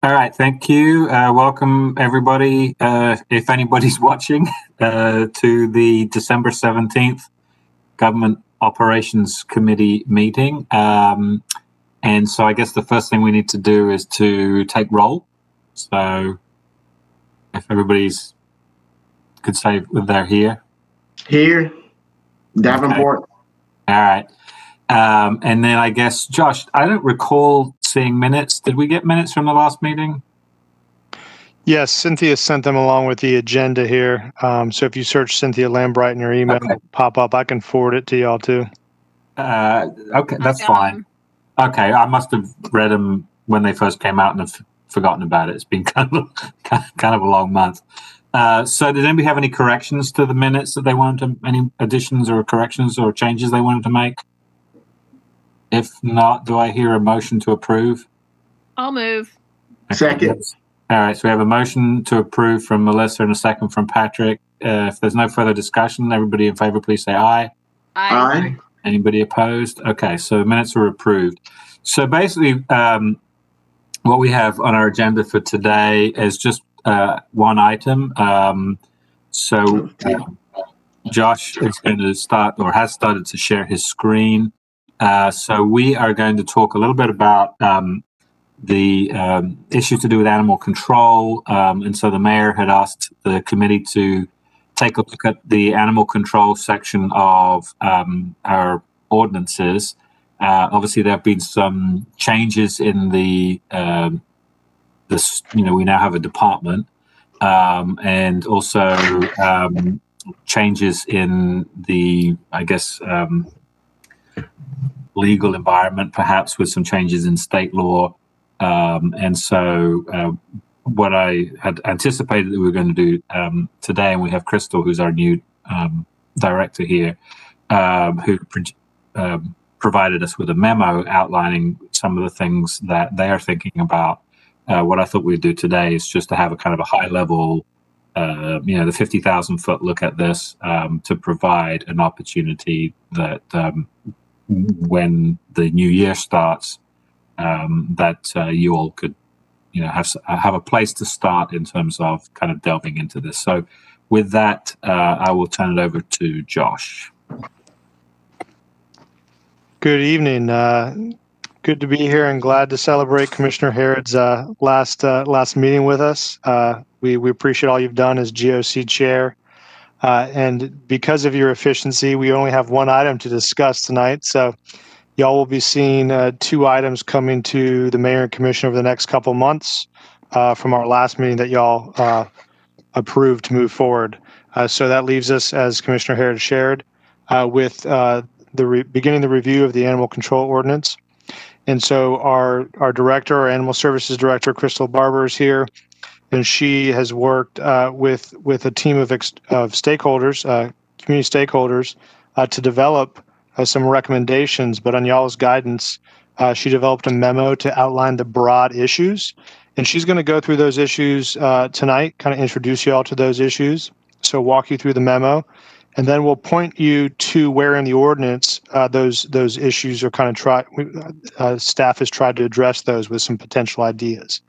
All right, thank you. Welcome, everybody, if anybody's watching, to the December 17th Government Operations Committee meeting. And so I guess the first thing we need to do is to take roll. So if everybody's could say they're here. Here, Davenport. Okay. All right. And then I guess, Josh, I don't recall seeing minutes. Did we get minutes from the last meeting? Yes, Cynthia sent them along with the agenda here. So if you search Cynthia Lambright in your email, it'll pop up. I can forward it to y'all too. Okay, that's fine. Okay, I must have read them when they first came out and have forgotten about it. It's been kind of a long month. So did anybody have any corrections to the minutes that they wanted to, any additions or corrections or changes they wanted to make? If not, do I hear a motion to approve? I'll move. Okay, Second. All right, so we have a motion to approve from Melissa and a second from Patrick. If there's no further discussion, everybody in favor, please say aye. Aye. Anybody opposed? Okay, so minutes are approved. So basically, what we have on our agenda for today is just one item. Josh is going to start or has started to share his screen. So we are going to talk a little bit about the issues to do with animal control. And so the mayor had asked the committee to take a look at the animal control section of our ordinances. Obviously, there have been some changes in the we now have a department, and also changes in the, I guess, legal environment, perhaps with some changes in state law. And so what I had anticipated that we were going to do today, and we have Crystal, who's our new director here, who provided us with a memo outlining some of the things that they are thinking about. What I thought we'd do today is just to have a kind of a high level, the 50,000 foot look at this to provide an opportunity that when the new year starts, that you all could, have a place to start in terms of kind of delving into this. So with that, I will turn it over to Josh. Good evening. Good to be here and glad to celebrate Commissioner Harrod's last meeting with us. We appreciate all you've done as GOC chair. And because of your efficiency, we only have one item to discuss tonight. So y'all will be seeing two items coming to the mayor and commission over the next couple months from our last meeting that y'all approved to move forward. So that leaves us, as Commissioner Harrod shared, with beginning the review of the animal control ordinance. And so our director, our animal services director, Crystal Barber, is here, and she has worked with a team of stakeholders, community stakeholders, to develop some recommendations. But on y'all's guidance, she developed a memo to outline the broad issues, and she's going to go through those issues tonight, kind of introduce y'all to those issues. So walk you through the memo. And then we'll point you to where in the ordinance those issues are kind of staff has tried to address those with some potential ideas.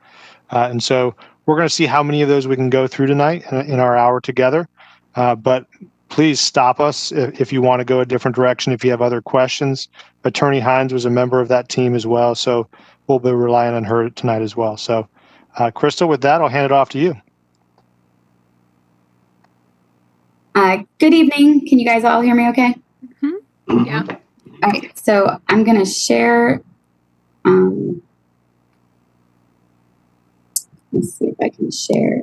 And so we're going to see how many of those we can go through tonight in our hour together. But please stop us if you want to go a different direction, if you have other questions. Attorney Hines was a member of that team as well, so we'll be relying on her tonight as well. So, Crystal, with that, I'll hand it off to you. Good evening. Can you guys all hear me okay? Mm-hmm. Yeah. All right. So I'm going to share. Let's see if I can share.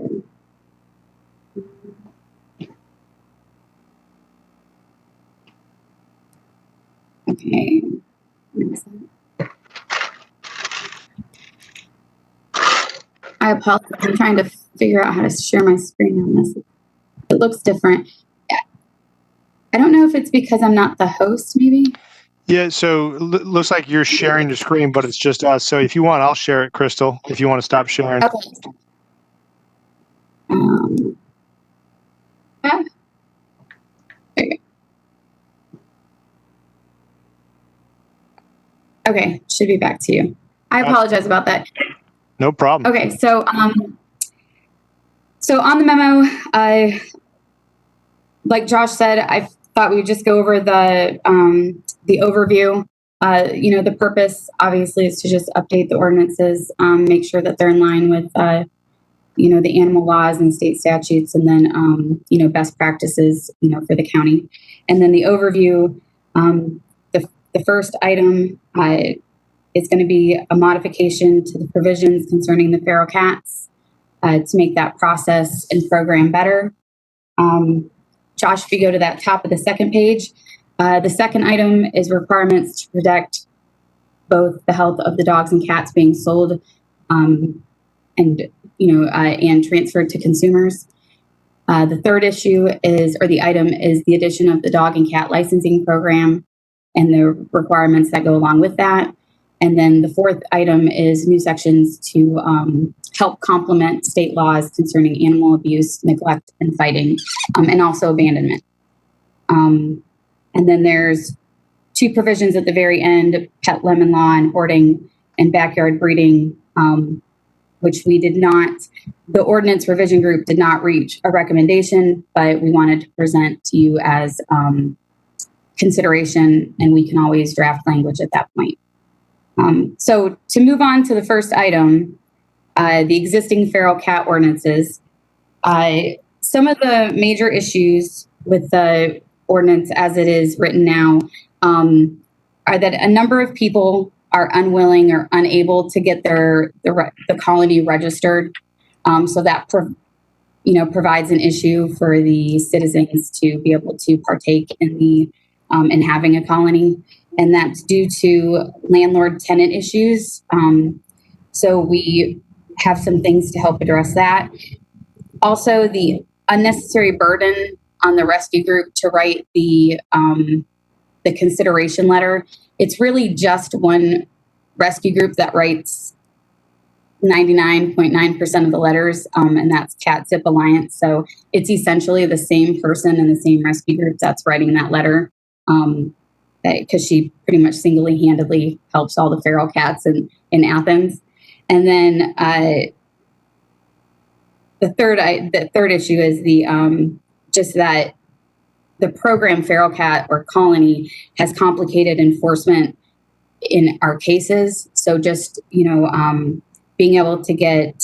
Okay. I apologize. I'm trying to figure out how to share my screen on this. It looks different. I don't know if it's because I'm not the host, maybe. Yeah, so looks like you're sharing the screen, but it's just us. So if you want, I'll share it, Crystal, if you want to stop sharing. Okay. There you go. Okay, should be back to you. I apologize about that. No problem. Okay, so so on the memo, like Josh said, I thought we would just go over the overview. The purpose obviously is to just update the ordinances, make sure that they're in line with the animal laws and state statutes, and then best practices for the county. And then the overview, the first item is going to be a modification to the provisions concerning the feral cats to make that process and program better. Josh, if you go to that top of the second page, the second item is requirements to protect both the health of the dogs and cats being sold and transferred to consumers. The third issue the item is the addition of the dog and cat licensing program and the requirements that go along with that. And then the fourth item is new sections to help complement state laws concerning animal abuse, neglect, and fighting, and also abandonment. And then there's two provisions at the very end, pet lemon law and hoarding and backyard breeding, which the ordinance revision group did not reach a recommendation, but we wanted to present to you as consideration, and we can always draft language at that point. So to move on to the first item, the existing feral cat ordinances, some of the major issues with the ordinance as it is written now are that a number of people are unwilling or unable to get the colony registered. So that provides an issue for the citizens to be able to partake in having a colony. And that's due to landlord-tenant issues. So we have some things to help address that. Also, the unnecessary burden on the rescue group to write the consideration letter. It's really just one rescue group that writes 99.9% of the letters, and that's Cat Zip Alliance. So it's essentially the same person in the same rescue group that's writing that letter. Because she pretty much single-handedly helps all the feral cats in Athens. And then the third issue is just that the program feral cat or colony has complicated enforcement in our cases. So just being able to get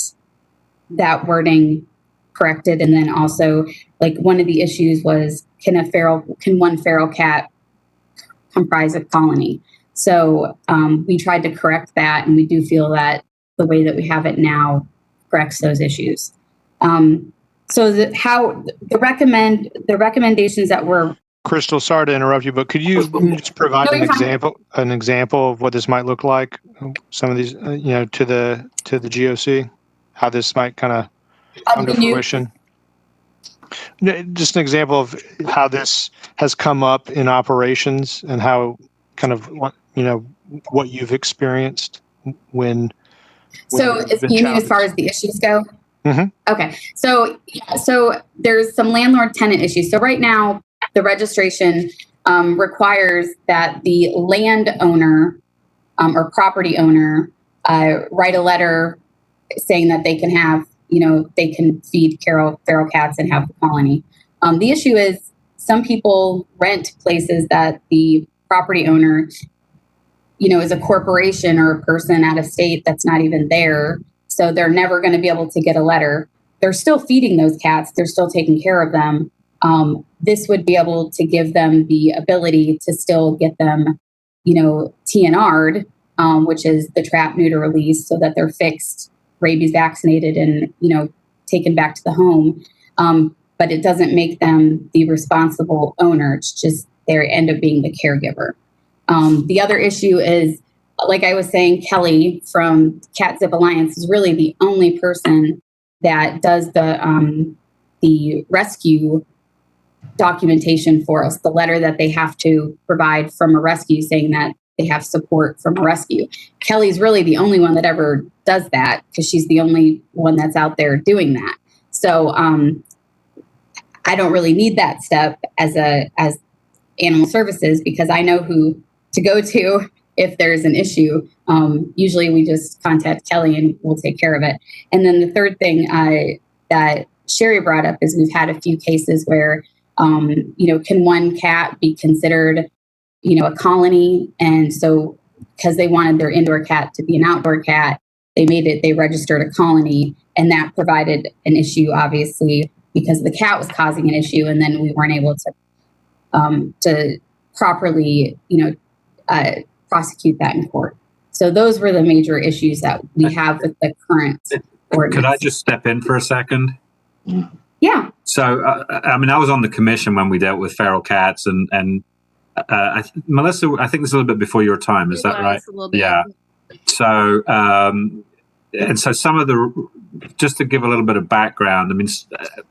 that wording corrected, and then also like one of the issues was can one feral cat comprise a colony? So we tried to correct that, and we do feel that the way that we have it now corrects those issues. So the recommendations that were. Crystal, sorry to interrupt you, but could you just provide an example of what this might look like? Some of these, to the GOC, how this might kind of come to fruition. Just an example of how this has come up in operations and how kind of what you've experienced when So you mean as far as the issues go? Mm-hmm. Okay. So there's some landlord-tenant issues. So right now, the registration requires that the landowner or property owner write a letter saying that they can have, they can feed feral cats and have the colony. The issue is some people rent places that the property owner, is a corporation or a person out of state that's not even there. So they're never going to be able to get a letter. They're still feeding those cats. They're still taking care of them. This would be able to give them the ability to still get them, TNR'd, which is the trap, neuter, release, so that they're fixed, rabies vaccinated, and, taken back to the home. But it doesn't make them the responsible owner. It's just they end up being the caregiver. The other issue is, like I was saying, Kelly from Cat Zip Alliance is really the only person that does the rescue documentation for us, the letter that they have to provide from a rescue saying that they have support from a rescue. Kelly's really the only one that ever does that because she's the only one that's out there doing that. So I don't really need that step as animal services because I know who to go to if there's an issue. Usually we just contact Kelly and we'll take care of it. And then the third thing that Sherry brought up is we've had a few cases where, can one cat be considered, a colony? And so because they wanted their indoor cat to be an outdoor cat, they registered a colony, and that provided an issue, obviously, because the cat was causing an issue, and then we weren't able to properly, prosecute that in court. So those were the major issues that we have with the current ordinance. Could I just step in for a second? Yeah. So, I was on the commission when we dealt with feral cats, and Melissa, I think this is a little bit before your time. Is that right? A little bit. Yeah. So, and so some of just to give a little bit of background,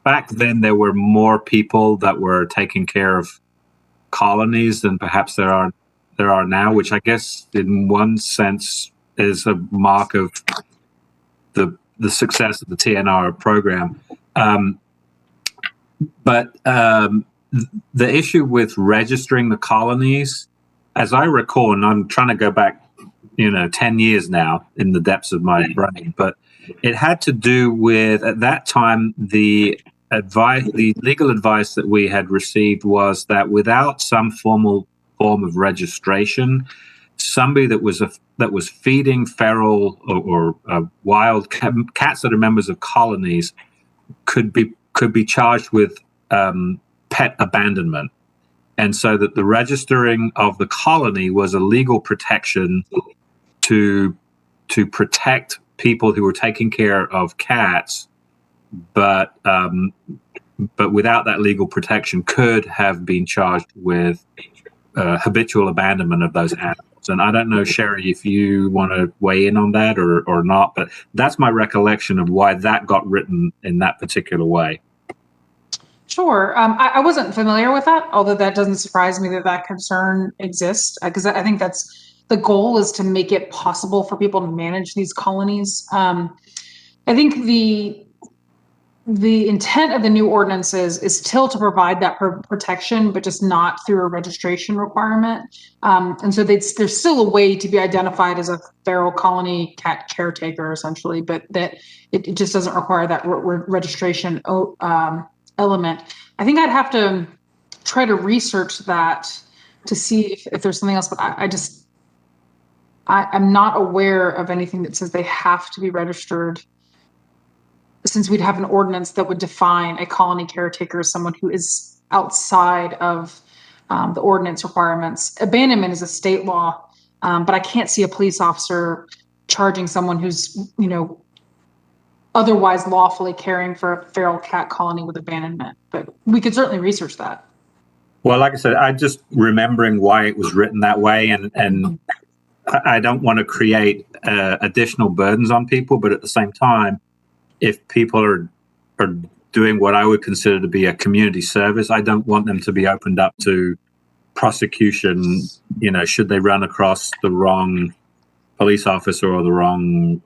back then there were more people that were taking care of colonies than perhaps there are now, which I guess in one sense is a mark of the success of the TNR program. But the issue with registering the colonies, as I recall, and I'm trying to go back 10 years now in the depths of my brain, but it had to do with, at that time, the legal advice that we had received was that without some formal form of registration, somebody that was feeding feral or wild cats that are members of colonies could be charged with pet abandonment. And so that the registering of the colony was a legal protection to protect people who were taking care of cats, but without that legal protection could have been charged with habitual abandonment of those animals. And I don't know, Sherry, if you want to weigh in on that or not, but that's my recollection of why that got written in that particular way. Sure. I wasn't familiar with that, although that doesn't surprise me that concern exists, because I think that's the goal, is to make it possible for people to manage these colonies. I think the intent of the new ordinances is still to provide that protection, but just not through a registration requirement. And so there's still a way to be identified as a feral colony cat caretaker, essentially, but that it just doesn't require that registration element. I think I'd have to try to research that to see if there's something else, but I'm not aware of anything that says they have to be registered, since we'd have an ordinance that would define a colony caretaker as someone who is outside of the ordinance requirements. Abandonment is a state law, but I can't see a police officer charging someone who's, otherwise lawfully caring for a feral cat colony with abandonment. But we could certainly research that. Well, like I said, I'm just remembering why it was written that way, and I don't want to create additional burdens on people, but at the same time, if people are doing what I would consider to be a community service, I don't want them to be opened up to prosecution, should they run across the wrong police officer or the wrong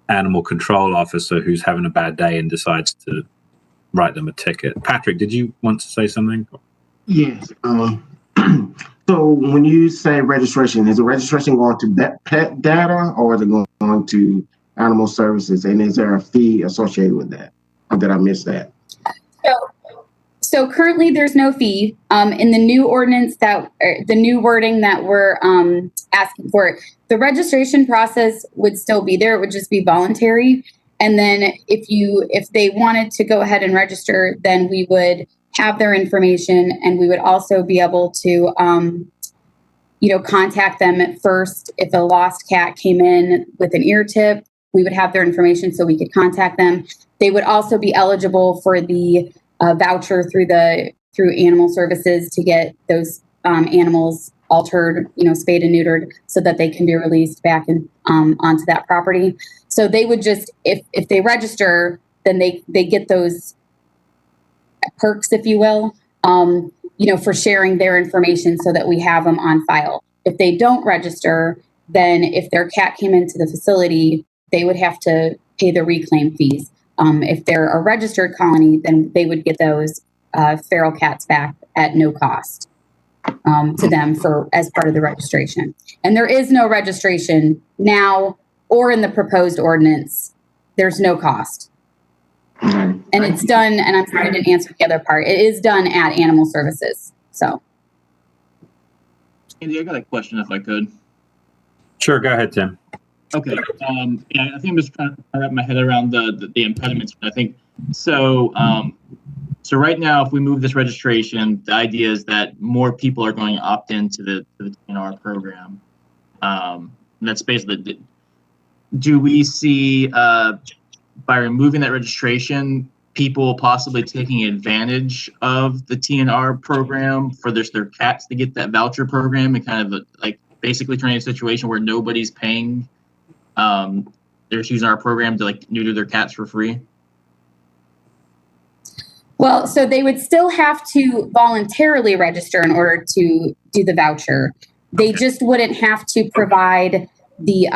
animal control officer who's having a bad day and decides to write them a ticket. Patrick, did you want to say something? Yes. So when you say registration, is the registration going to pet data, or is it going to animal services? And is there a fee associated with that? Or did I miss that? So currently there's no fee. In the new ordinance the new wording that we're asking for, the registration process would still be there. It would just be voluntary. And then if they wanted to go ahead and register, then we would have their information, and we would also be able to, contact them at first. If a lost cat came in with an ear tip, we would have their information so we could contact them. They would also be eligible for the voucher through animal services to get those animals altered, spayed and neutered, so that they can be released back onto that property. So they would just, if they register, then they get those perks, if you will, for sharing their information so that we have them on file. If they don't register, then if their cat came into the facility, they would have to pay the reclaim fees. If they're a registered colony, then they would get those feral cats back at no cost. to them as part of the registration. And there is no registration now or in the proposed ordinance. There's no cost. And it's done, and I'm sorry I didn't answer the other part. It is done at Animal Services. So. Andy, I got a question if I could. Sure, go ahead, Tim. Okay. Yeah, I think I'm just trying to wrap my head around the impediments. I think so. So right now, if we move this registration, the idea is that more people are going to opt into the TNR program. That's basically. Do we see by removing that registration, people possibly taking advantage of the TNR program for their cats to get that voucher program and kind of like basically turning a situation where nobody's paying? They're just using our program to like neuter their cats for free. Well, so they would still have to voluntarily register in order to do the voucher. They just wouldn't have to provide the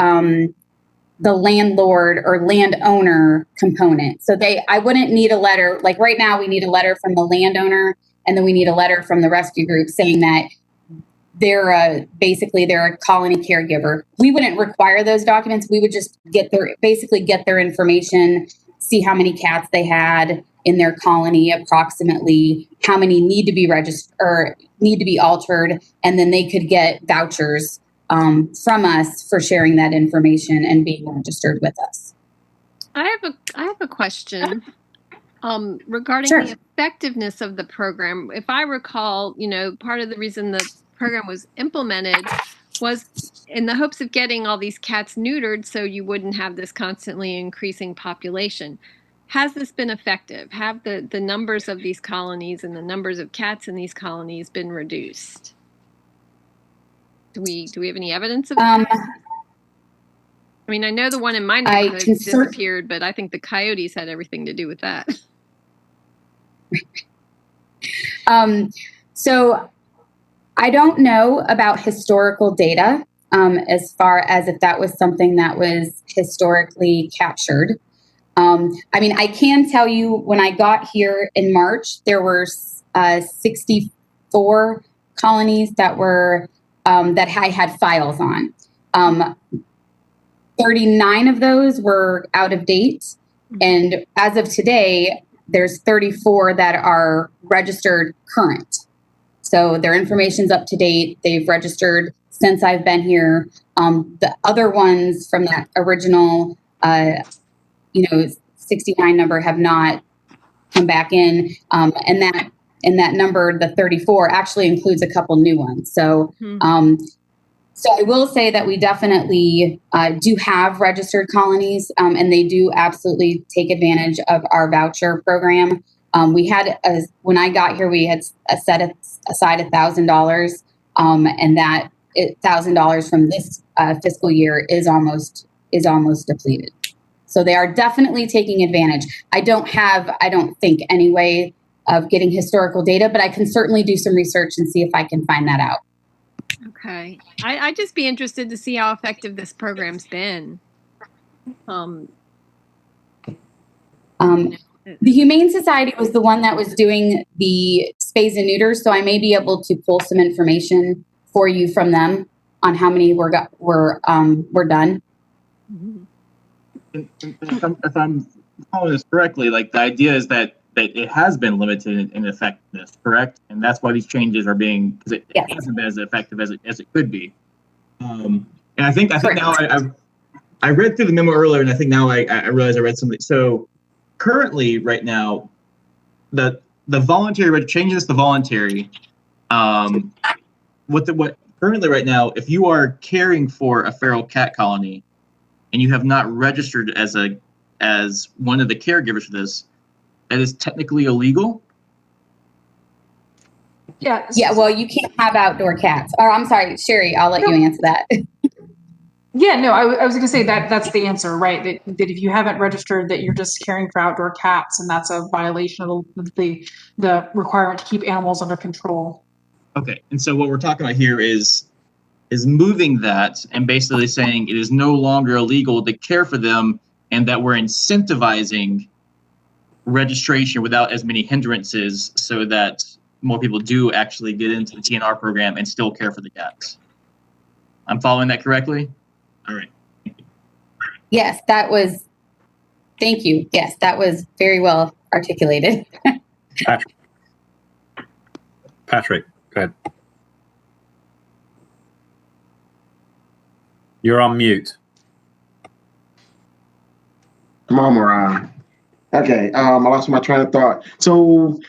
landlord or landowner component. So I wouldn't need a letter. Like right now, we need a letter from the landowner, and then we need a letter from the rescue group saying that they're a colony caregiver. We wouldn't require those documents. We would just get their information, see how many cats they had in their colony, approximately how many need to be registered or need to be altered, and then they could get vouchers from us for sharing that information and being registered with us. I have a question regarding Sure. the effectiveness of the program. If I recall, part of the reason the program was implemented was in the hopes of getting all these cats neutered so you wouldn't have this constantly increasing population. Has this been effective? Have the numbers of these colonies and the numbers of cats in these colonies been reduced? Do we have any evidence of that? I mean, I know the one in my neighborhood disappeared, but I think the coyotes had everything to do with that. So I don't know about historical data as far as if that was something that was historically captured. I mean, I can tell you when I got here in March, there were 64 colonies that were that I had files on. 39 of those were out of date. And as of today, there's 34 that are registered current. So their information's up to date. They've registered since I've been here. The other ones from that original, 69 number have not come back in. And that number, the 34, actually includes a couple new ones. So, so I will say that we definitely do have registered colonies, and they do absolutely take advantage of our voucher program. We had, when I got here, we had set aside $1,000, and that $1,000 from this fiscal year is almost depleted. So they are definitely taking advantage. I don't think any way of getting historical data, but I can certainly do some research and see if I can find that out. Okay. I'd just be interested to see how effective this program's been. The Humane Society was the one that was doing the spays and neuters, so I may be able to pull some information for you from them on how many were done. If I'm following this correctly, like the idea is that it has been limited in effectiveness, correct? And that's why these changes are being, because it hasn't been as effective as it could be. And I think now I read through the memo earlier, and I think now I realize I read something. So currently, right now, the voluntary changing this to voluntary. What currently right now, if you are caring for a feral cat colony, and you have not registered as one of the caregivers for this, that is technically illegal? Yeah. Yeah, well, you can't have outdoor cats. Or I'm sorry, Sherry, I'll let you answer that. Yeah, no, I was going to say that's the answer, right? That if you haven't registered that you're just caring for outdoor cats, and that's a violation of the requirement to keep animals under control. Okay, and so what we're talking about here is moving that and basically saying it is no longer illegal to care for them, and that we're incentivizing registration without as many hindrances, so that more people do actually get into the TNR program and still care for the cats. I'm following that correctly? All right. Yes, thank you. Yes, that was very well articulated. Patrick, go ahead. You're on mute. Come on, Mariah. Okay, I lost my train of thought. So,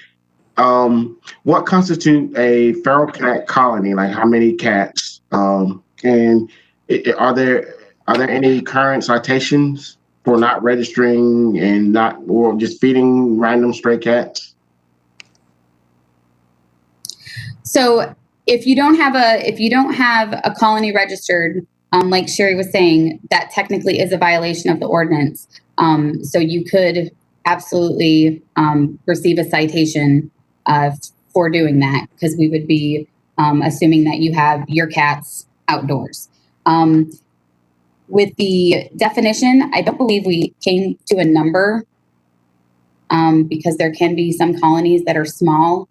what constitutes a feral cat colony? Like, how many cats? And are there any current citations for not registering and or just feeding random stray cats? So, if you don't have a colony registered, like Sherry was saying, that technically is a violation of the ordinance. So you could absolutely receive a citation for doing that, because we would be assuming that you have your cats outdoors. With the definition, I don't believe we came to a number because there can be some colonies that are small.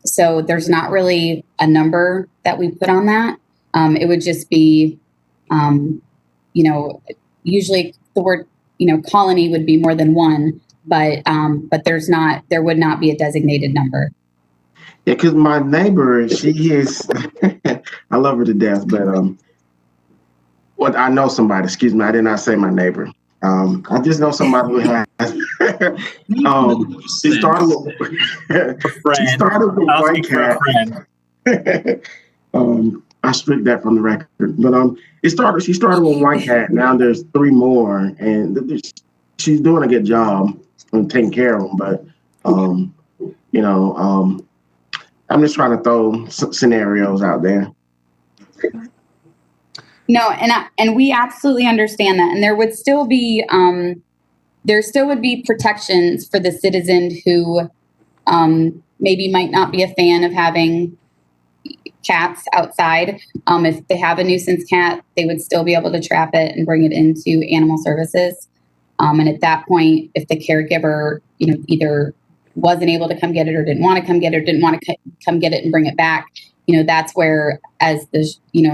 So there's not really a number that we put on that. It would just be, usually the word, colony would be more than one, but there would not be a designated number. Yeah, because my neighbor, she is, I love her to death, but I know somebody, excuse me, I did not say my neighbor. I just know somebody who has, she started with white cat. I stripped that from the record, but she started with one cat. Now there's 3 more, and she's doing a good job of taking care of them. But I'm just trying to throw scenarios out there. No, and we absolutely understand that, and there would still be protections for the citizen who maybe might not be a fan of having cats outside. If they have a nuisance cat, they would still be able to trap it and bring it into animal services. And at that point, if the caregiver, either wasn't able to come get it or didn't want to come get it or didn't want to come get it and bring it back, that's where, as the,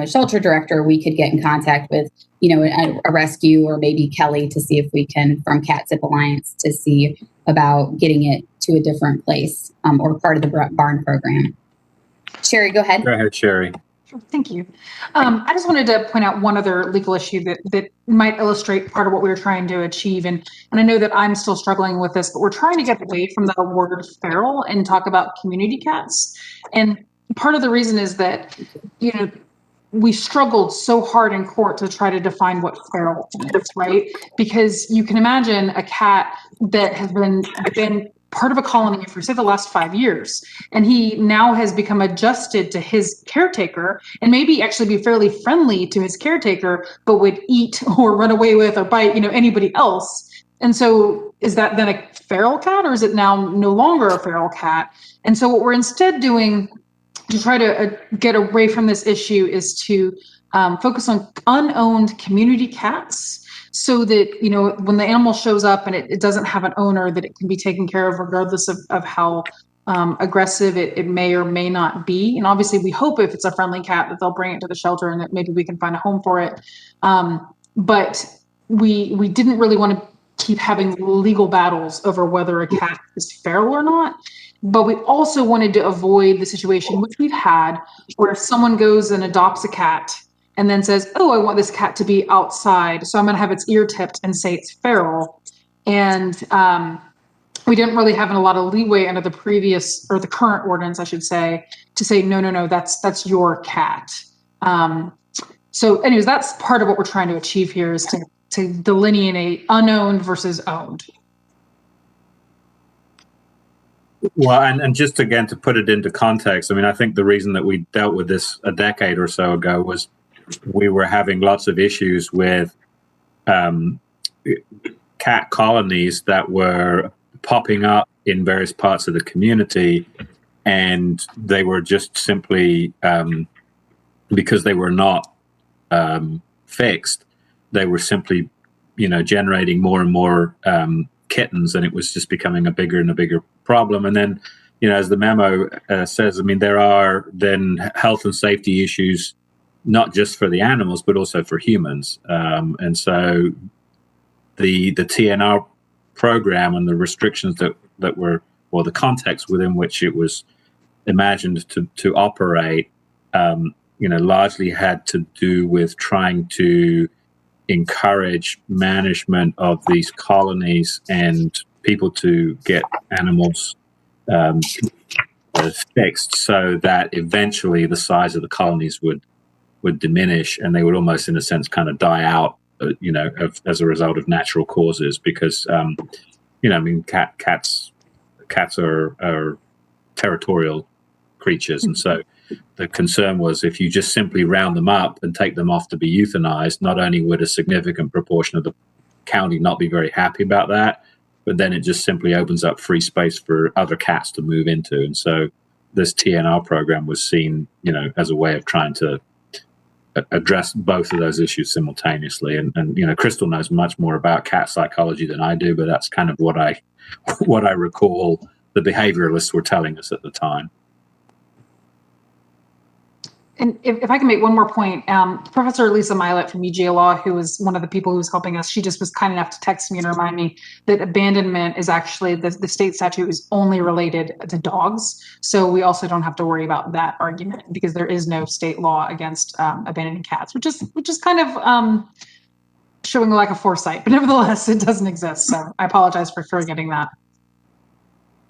shelter director, we could get in contact with, a rescue, or maybe Kelly, to see if we can, from Cat Zip Alliance, to see about getting it to a different place or part of the barn program. Sherry, go ahead. Go ahead, Sherry. Thank you. I just wanted to point out one other legal issue that might illustrate part of what we were trying to achieve. And I know that I'm still struggling with this, but we're trying to get away from the word feral and talk about community cats. And part of the reason is that, we struggled so hard in court to try to define what feral is, right? Because you can imagine a cat that has been part of a colony for, say, the last 5 years, and he now has become adjusted to his caretaker and maybe actually be fairly friendly to his caretaker, but would eat or run away with or bite, anybody else. And so is that then a feral cat, or is it now no longer a feral cat? And so what we're instead doing to try to get away from this issue is to focus on unowned community cats, so that, when the animal shows up and it doesn't have an owner, that it can be taken care of regardless of how aggressive it may or may not be. And obviously we hope, if it's a friendly cat, that they'll bring it to the shelter and that maybe we can find a home for it. But we didn't really want to keep having legal battles over whether a cat is feral or not. But we also wanted to avoid the situation, which we've had, where if someone goes and adopts a cat and then says, oh, I want this cat to be outside, so I'm going to have its ear tipped and say it's feral. And we didn't really have a lot of leeway under the previous, or the current ordinance, I should say, to say, no, that's your cat. So anyways, that's part of what we're trying to achieve here, is to delineate unowned versus owned. Well, and just again, to put it into context, I think the reason that we dealt with this a decade or so ago was we were having lots of issues with cat colonies that were popping up in various parts of the community, and they were just simply, because they were not fixed, they were simply, generating more and more kittens, and it was just becoming a bigger and a bigger problem. And then as the memo says, I mean, there are then health and safety issues, not just for the animals, but also for humans. And so the TNR program and the restrictions that were, or the context within which it was imagined to operate, largely had to do with trying to encourage management of these colonies and people to get animals fixed so that eventually the size of the colonies would diminish, and they would almost, in a sense, kind of die out, as a result of natural causes. Because, cats are territorial creatures, and so the concern was if you just simply round them up and take them off to be euthanized, not only would a significant proportion of the county not be very happy about that, but then it just simply opens up free space for other cats to move into. And so this TNR program was seen, as a way of trying to address both of those issues simultaneously. And Crystal knows much more about cat psychology than I do, but that's kind of what I recall the behavioralists were telling us at the time. And if I can make one more point, Professor Lisa Milet from UGA Law, who was one of the people who was helping us, she just was kind enough to text me and remind me that abandonment is actually, the state statute is only related to dogs. So we also don't have to worry about that argument because there is no state law against abandoning cats, which is kind of showing a lack of foresight. But nevertheless, it doesn't exist. So I apologize for forgetting that.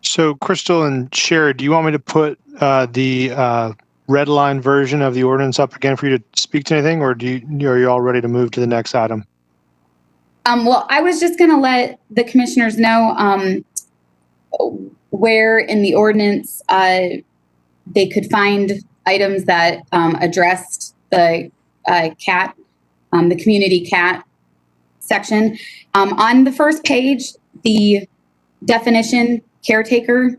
So Crystal and Sherry, do you want me to put the Redline version of the ordinance up again for you to speak to anything, or are you all ready to move to the next item? Well, I was just going to let the commissioners know where in the ordinance they could find items that addressed the cat, the community cat section. On the first page, the definition caretaker.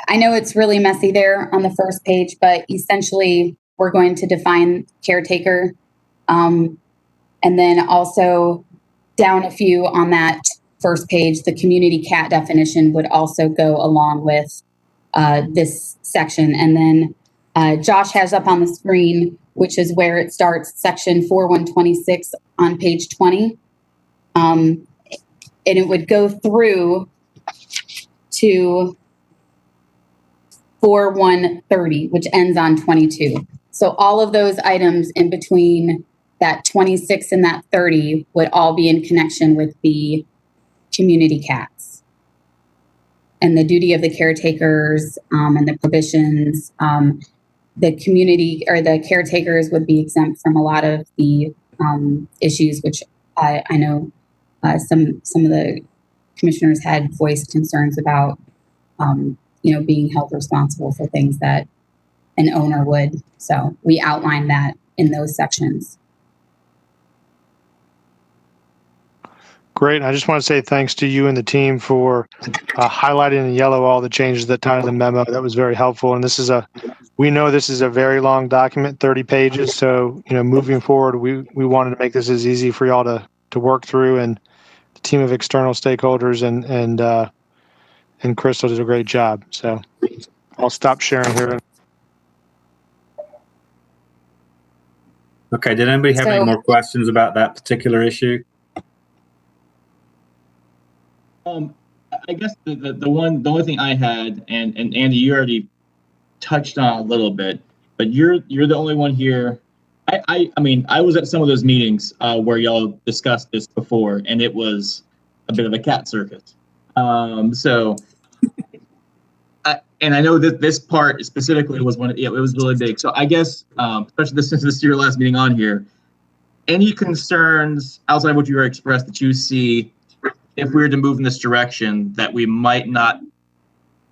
I know it's really messy there on the first page, but essentially we're going to define caretaker. And then also down a few on that first page, the community cat definition would also go along with this section. And then Josh has up on the screen, which is where it starts, section 4126 on page 20. And it would go through to 4130, which ends on 22. So all of those items in between that 26 and that 30 would all be in connection with the community cats. And the duty of the caretakers and the provisions, the community or the caretakers would be exempt from a lot of the issues, which I know some of the commissioners had voiced concerns about, being held responsible for things that an owner would. So we outlined that in those sections. Great. I just want to say thanks to you and the team for highlighting in yellow all the changes that tied in the memo. That was very helpful. And we know this is a very long document, 30 pages. So, moving forward, we wanted to make this as easy for y'all to work through, and the team of external stakeholders and Crystal did a great job. So I'll stop sharing here. Okay. Did anybody have any more questions about that particular issue? I guess the only thing I had, and Andy, you already touched on a little bit, but you're the only one here. I mean, I was at some of those meetings where y'all discussed this before, and it was a bit of a cat circus. And I know that this part specifically was it was really big. So I guess, especially since this is your last meeting on here, any concerns outside of what you were expressed that you see if we were to move in this direction that we might not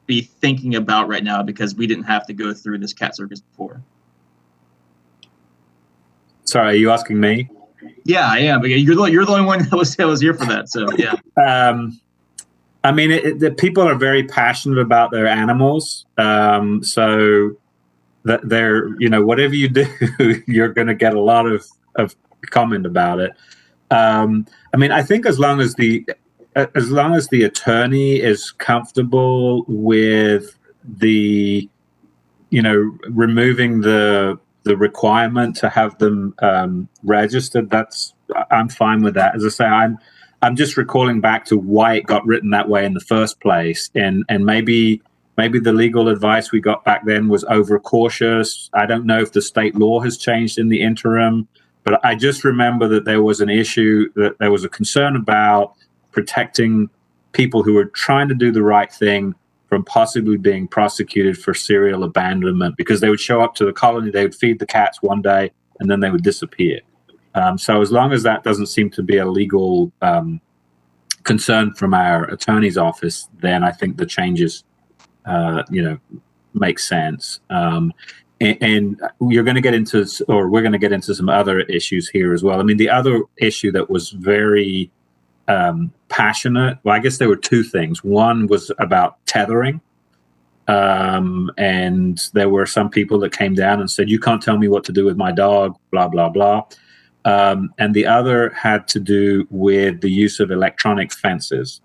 be thinking about right now because we didn't have to go through this cat circus before? Sorry, are you asking me? Yeah, I am. But you're the only one that was here for that. So yeah. I mean, the people are very passionate about their animals. So that they're, whatever you do, you're going to get a lot of comment about it. I mean, I think as long as as long as the attorney is comfortable with the, removing the requirement to have them registered, I'm fine with that. As I say, I'm just recalling back to why it got written that way in the first place, and maybe the legal advice we got back then was overcautious. I don't know if the state law has changed in the interim, but I just remember that there was an issue, that there was a concern about protecting people who were trying to do the right thing from possibly being prosecuted for serial abandonment, because they would show up to the colony, they would feed the cats one day, and then they would disappear. So as long as that doesn't seem to be a legal concern from our attorney's office, then I think the changes, make sense. And you're going to get into, or we're going to get into some other issues here as well. I mean, the other issue that was very passionate, well, I guess there were two things. One was about tethering. And there were some people that came down and said, you can't tell me what to do with my dog, blah, blah, blah. And the other had to do with the use of electronic fences,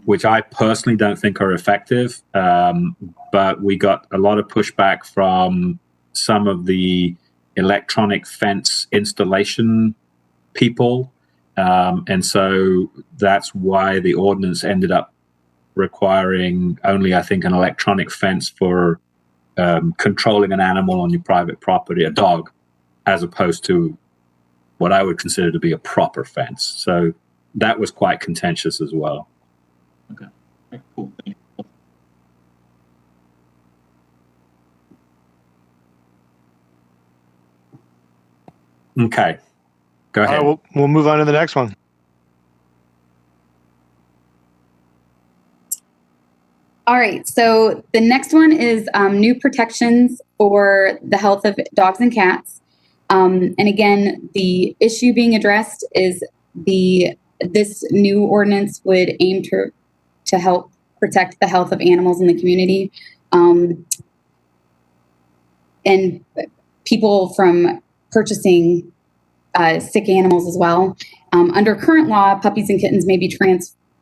which I personally don't think are effective. But we got a lot of pushback from some of the electronic fence installation people. And so that's why the ordinance ended up requiring only, I think, an electronic fence for controlling an animal on your private property, a dog, as opposed to what I would consider to be a proper fence. So that was quite contentious as well. Okay, cool. Thank you. Okay, go ahead. We'll move on to the next one. All right, so the next one is new protections for the health of dogs and cats. And again, the issue being addressed is this new ordinance would aim to help protect the health of animals in the community, and people from purchasing sick animals as well. Under current law, puppies and kittens may be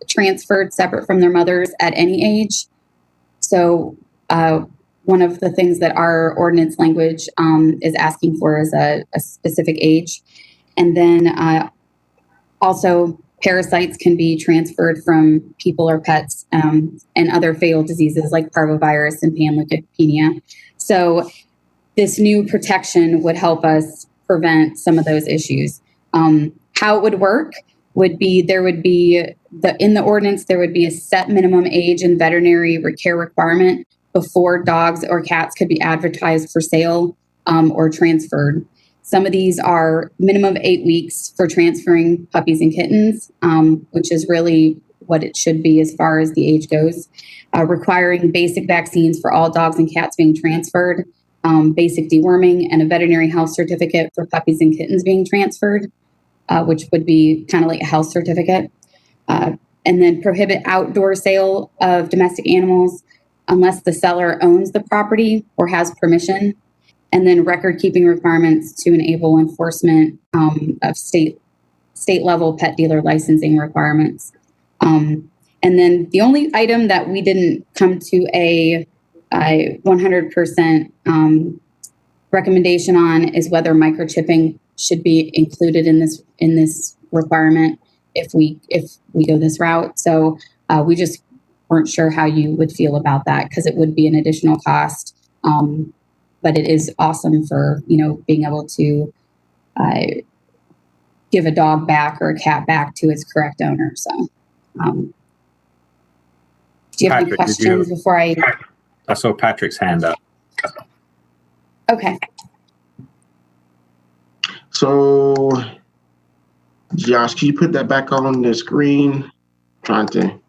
transferred separate from their mothers at any age. So one of the things that our ordinance language is asking for is a specific age. And then also parasites can be transferred from people or pets, and other fatal diseases like parvovirus and panleukopenia. So this new protection would help us prevent some of those issues. How it would work would be in the ordinance, there would be a set minimum age and veterinary care requirement before dogs or cats could be advertised for sale or transferred. Some of these are minimum of 8 weeks for transferring puppies and kittens, which is really what it should be as far as the age goes. Requiring basic vaccines for all dogs and cats being transferred, basic deworming, and a veterinary health certificate for puppies and kittens being transferred, which would be kind of like a health certificate. And then prohibit outdoor sale of domestic animals unless the seller owns the property or has permission. And then record keeping requirements to enable enforcement of state level pet dealer licensing requirements. And then the only item that we didn't come to a 100% recommendation on is whether microchipping should be included in this requirement if we go this route. So we just weren't sure how you would feel about that, because it would be an additional cost. But it is awesome for, being able to give a dog back or a cat back to its correct owner. So do you have any questions before I saw Patrick's hand up. Okay. So Josh, can you put that back on the screen? Okay.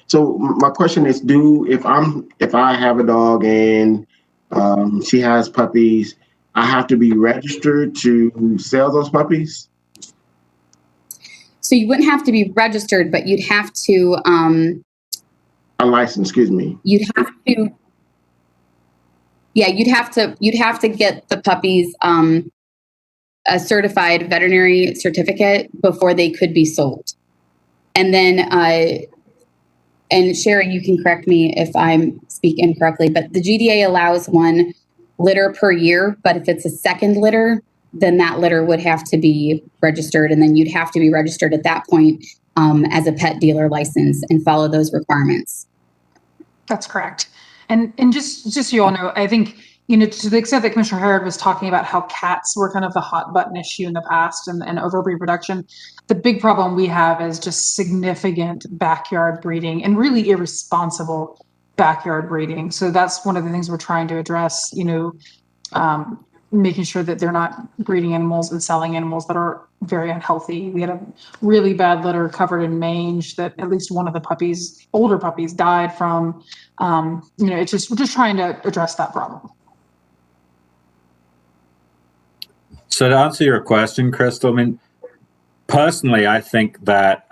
So my question is, if I have a dog and she has puppies, I have to be registered to sell those puppies? So you wouldn't have to be registered, but you'd have to a license, excuse me. You'd have to get the puppies a certified veterinary certificate before they could be sold. And then, and Sherry, you can correct me if I speak incorrectly, but the GDA allows 1 litter per year. But if it's a second litter, then that litter would have to be registered, and then you'd have to be registered at that point as a pet dealer license and follow those requirements. That's correct. And just so you all know, I think, to the extent that Commissioner Herod was talking about how cats were kind of the hot button issue in the past and overbreed production, the big problem we have is just significant backyard breeding and really irresponsible backyard breeding. So that's one of the things we're trying to address, making sure that they're not breeding animals and selling animals that are very unhealthy. We had a really bad litter covered in mange that at least one of the puppies, older puppies, died from. It's just, we're just trying to address that problem. So to answer your question, Crystal, I mean, personally, I think that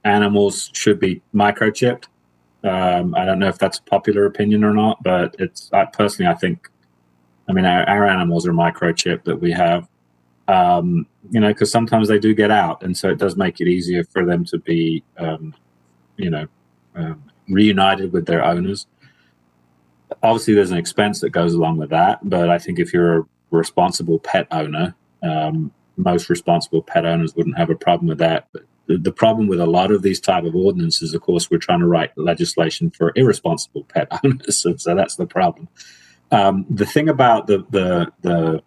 animals should be microchipped. I don't know if that's a popular opinion or not, but I think, our animals are microchipped that we have, because sometimes they do get out. And so it does make it easier for them to be, reunited with their owners. Obviously, there's an expense that goes along with that. But I think if you're a responsible pet owner, most responsible pet owners wouldn't have a problem with that. But the problem with a lot of these type of ordinances, of course, we're trying to write legislation for irresponsible pet owners. So that's the problem. The thing about the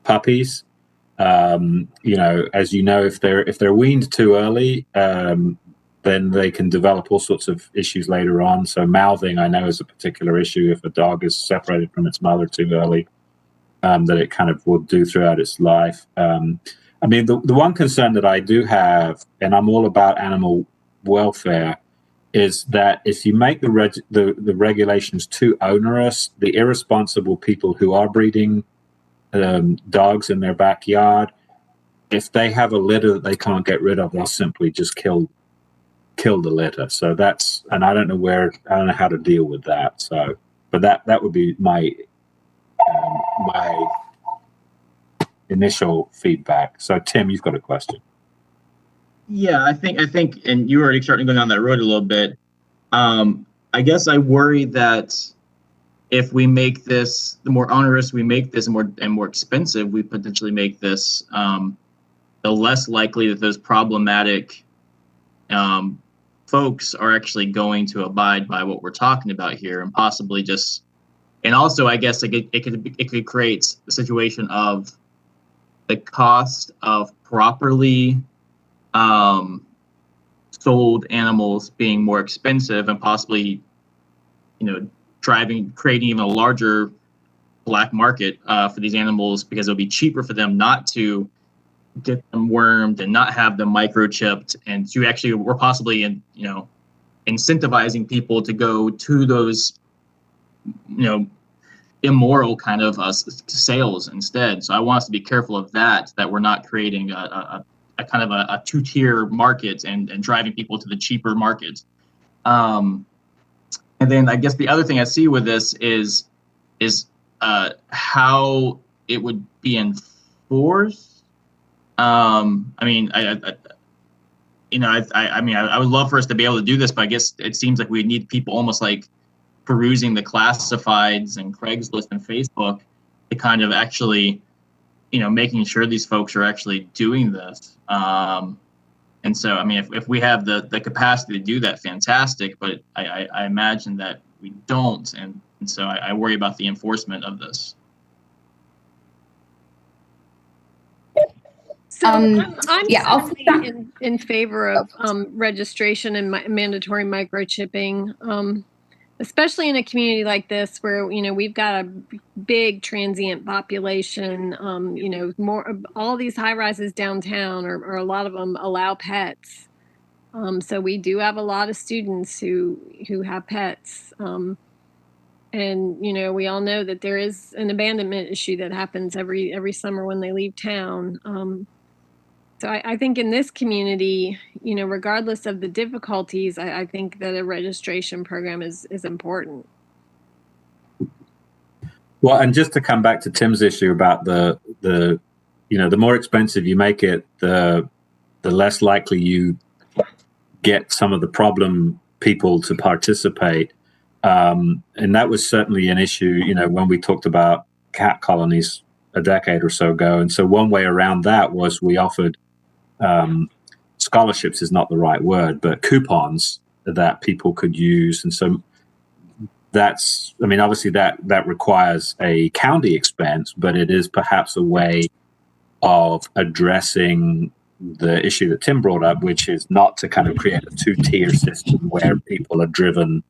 puppies, as you know, if they're weaned too early, then they can develop all sorts of issues later on. So mouthing, I know, is a particular issue if a dog is separated from its mother too early, that it kind of will do throughout its life. The one concern that I do have, and I'm all about animal welfare, is that if you make the regulations too onerous, the irresponsible people who are breeding dogs in their backyard, if they have a litter that they can't get rid of, they'll simply just kill the litter. So and I don't know how to deal with that. So, but that would be my initial feedback. So Tim, you've got a question. Yeah, I think, and you already starting to go down that road a little bit. I guess I worry that if we make this, the more onerous we make this, and more expensive we potentially make this, the less likely that those problematic folks are actually going to abide by what we're talking about here, and possibly just. And also, I guess it could create the situation of the cost of properly sold animals being more expensive, and possibly, creating even a larger black market for these animals, because it'll be cheaper for them not to get them wormed and not have them microchipped, and to actually, we're possibly incentivizing people to go to those, immoral kind of sales instead. So I want us to be careful of that we're not creating a kind of a two-tier market and driving people to the cheaper market. And then I guess the other thing I see with this is how it would be enforced. I would love for us to be able to do this, but I guess it seems like we need people almost like perusing the classifieds and Craigslist and Facebook to kind of actually, making sure these folks are actually doing this. And so, if we have the capacity to do that, fantastic, but I imagine that we don't. And so I worry about the enforcement of this. So I'm in favor of registration and mandatory microchipping, especially in a community like this where, we've got a big transient population. All these high rises downtown, or a lot of them allow pets. So we do have a lot of students who have pets. And, we all know that there is an abandonment issue that happens every summer when they leave town. So I think in this community, regardless of the difficulties, I think that a registration program is important. Well, and just to come back to Tim's issue about the more expensive you make it, the less likely you get some of the problem people to participate. And that was certainly an issue, when we talked about cat colonies a decade or so ago. And so one way around that was we offered scholarships is not the right word, but coupons that people could use. And so obviously that requires a county expense, but it is perhaps a way of addressing the issue that Tim brought up, which is not to kind of create a two-tier system where people are driven,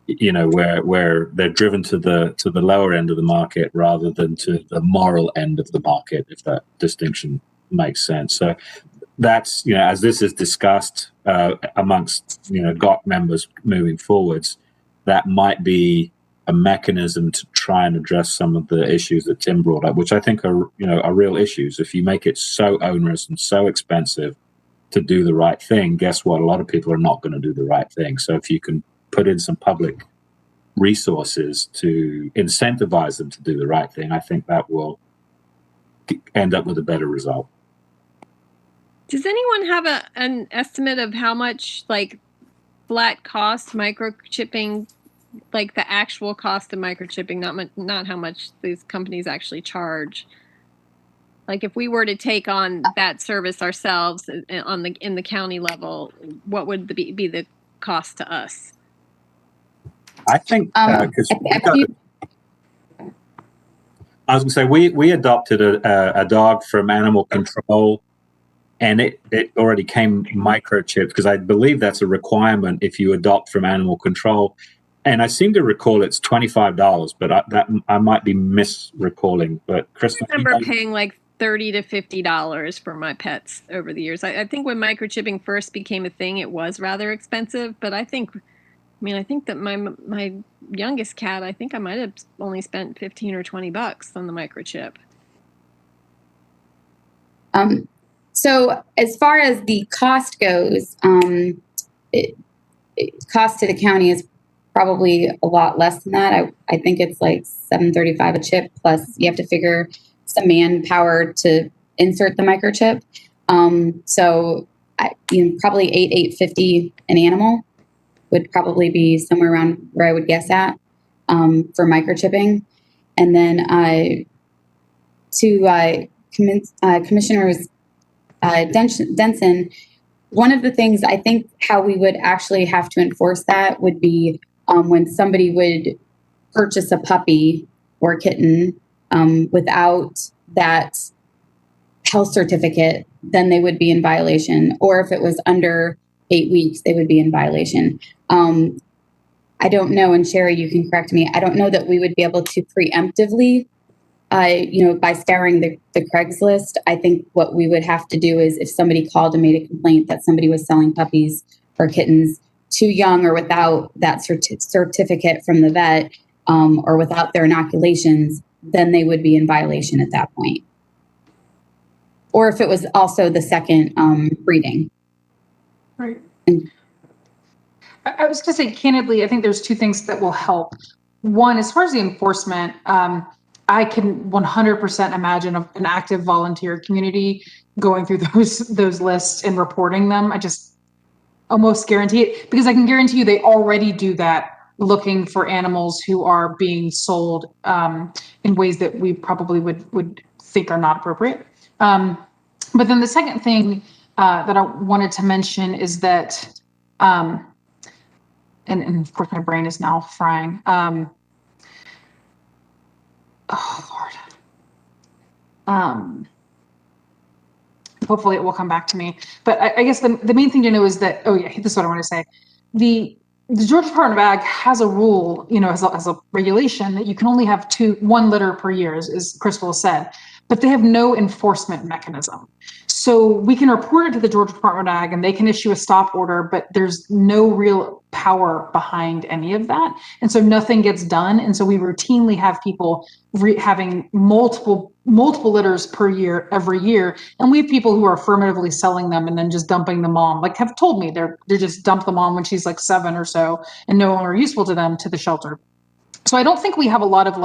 where they're driven to the lower end of the market rather than to the moral end of the market, if that distinction makes sense. So that's, as this is discussed amongst, GOC members moving forwards, that might be a mechanism to try and address some of the issues that Tim brought up, which I think are real issues. If you make it so onerous and so expensive to do the right thing, guess what? A lot of people are not going to do the right thing. So if you can put in some public resources to incentivize them to do the right thing, I think that will end up with a better result. Does anyone have an estimate of how much flat cost microchipping, the actual cost of microchipping, not how much these companies actually charge? If we were to take on that service ourselves in the county level, what would be the cost to us? I think I was going to say we adopted a dog from animal control, and it already came microchipped, because I believe that's a requirement if you adopt from animal control. And I seem to recall it's $25, but I might be misrecalling. But Kristen, I remember paying $30 to $50 for my pets over the years. I think when microchipping first became a thing, it was rather expensive. But I think that my youngest cat, I think I might have only spent $15 or $20 on the microchip. So as far as the cost goes, cost to the county is probably a lot less than that. I think it's $7.35 a chip, plus you have to figure some manpower to insert the microchip. So probably $8.50 an animal would probably be somewhere around where I would guess at for microchipping. And then to Commissioners Denson, one of the things I think how we would actually have to enforce that would be when somebody would purchase a puppy or kitten without that health certificate, then they would be in violation. Or if it was under 8 weeks, they would be in violation. I don't know, and Sherry, you can correct me, I don't know that we would be able to preemptively, by scouring the Craigslist. I think what we would have to do is if somebody called and made a complaint that somebody was selling puppies or kittens too young or without that certificate from the vet or without their inoculations, then they would be in violation at that point. Or if it was also the second breeding. Right. I was going to say, candidly, I think there's two things that will help. One, as far as the enforcement, I can 100% imagine an active volunteer community going through those lists and reporting them. I just almost guarantee it, because I can guarantee you they already do that, looking for animals who are being sold in ways that we probably would think are not appropriate. But then the second thing that I wanted to mention is that, and of course my brain is now frying. Oh Lord. Hopefully it will come back to me. But I guess the main thing to know is that, this is what I want to say. The Georgia Department of Ag has a rule, as a regulation that you can only have one litter per year, as Crystal said, but they have no enforcement mechanism. So we can report it to the Georgia Department of Ag and they can issue a stop order, but there's no real power behind any of that. And so nothing gets done. And so we routinely have people having multiple litters per year, every year. And we have people who are affirmatively selling them and then just dumping the mom, have told me they just dump the mom when she's 7 or so and no longer useful to them, to the shelter. So I don't think we have a lot of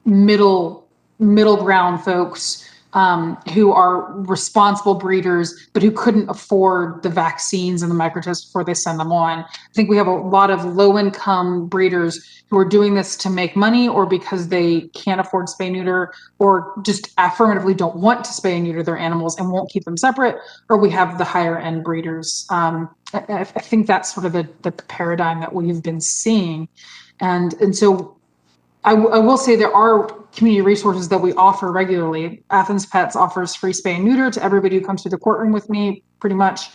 middle ground folks who are responsible breeders, but who couldn't afford the vaccines and the microchips before they send them on. I think we have a lot of low-income breeders who are doing this to make money, or because they can't afford spay neuter, or just affirmatively don't want to spay and neuter their animals and won't keep them separate. Or we have the higher-end breeders. I think that's sort of the paradigm that we've been seeing, and so I will say there are community resources that we offer regularly. Athens Pets offers free spay and neuter to everybody who comes to the courtroom with me, pretty much.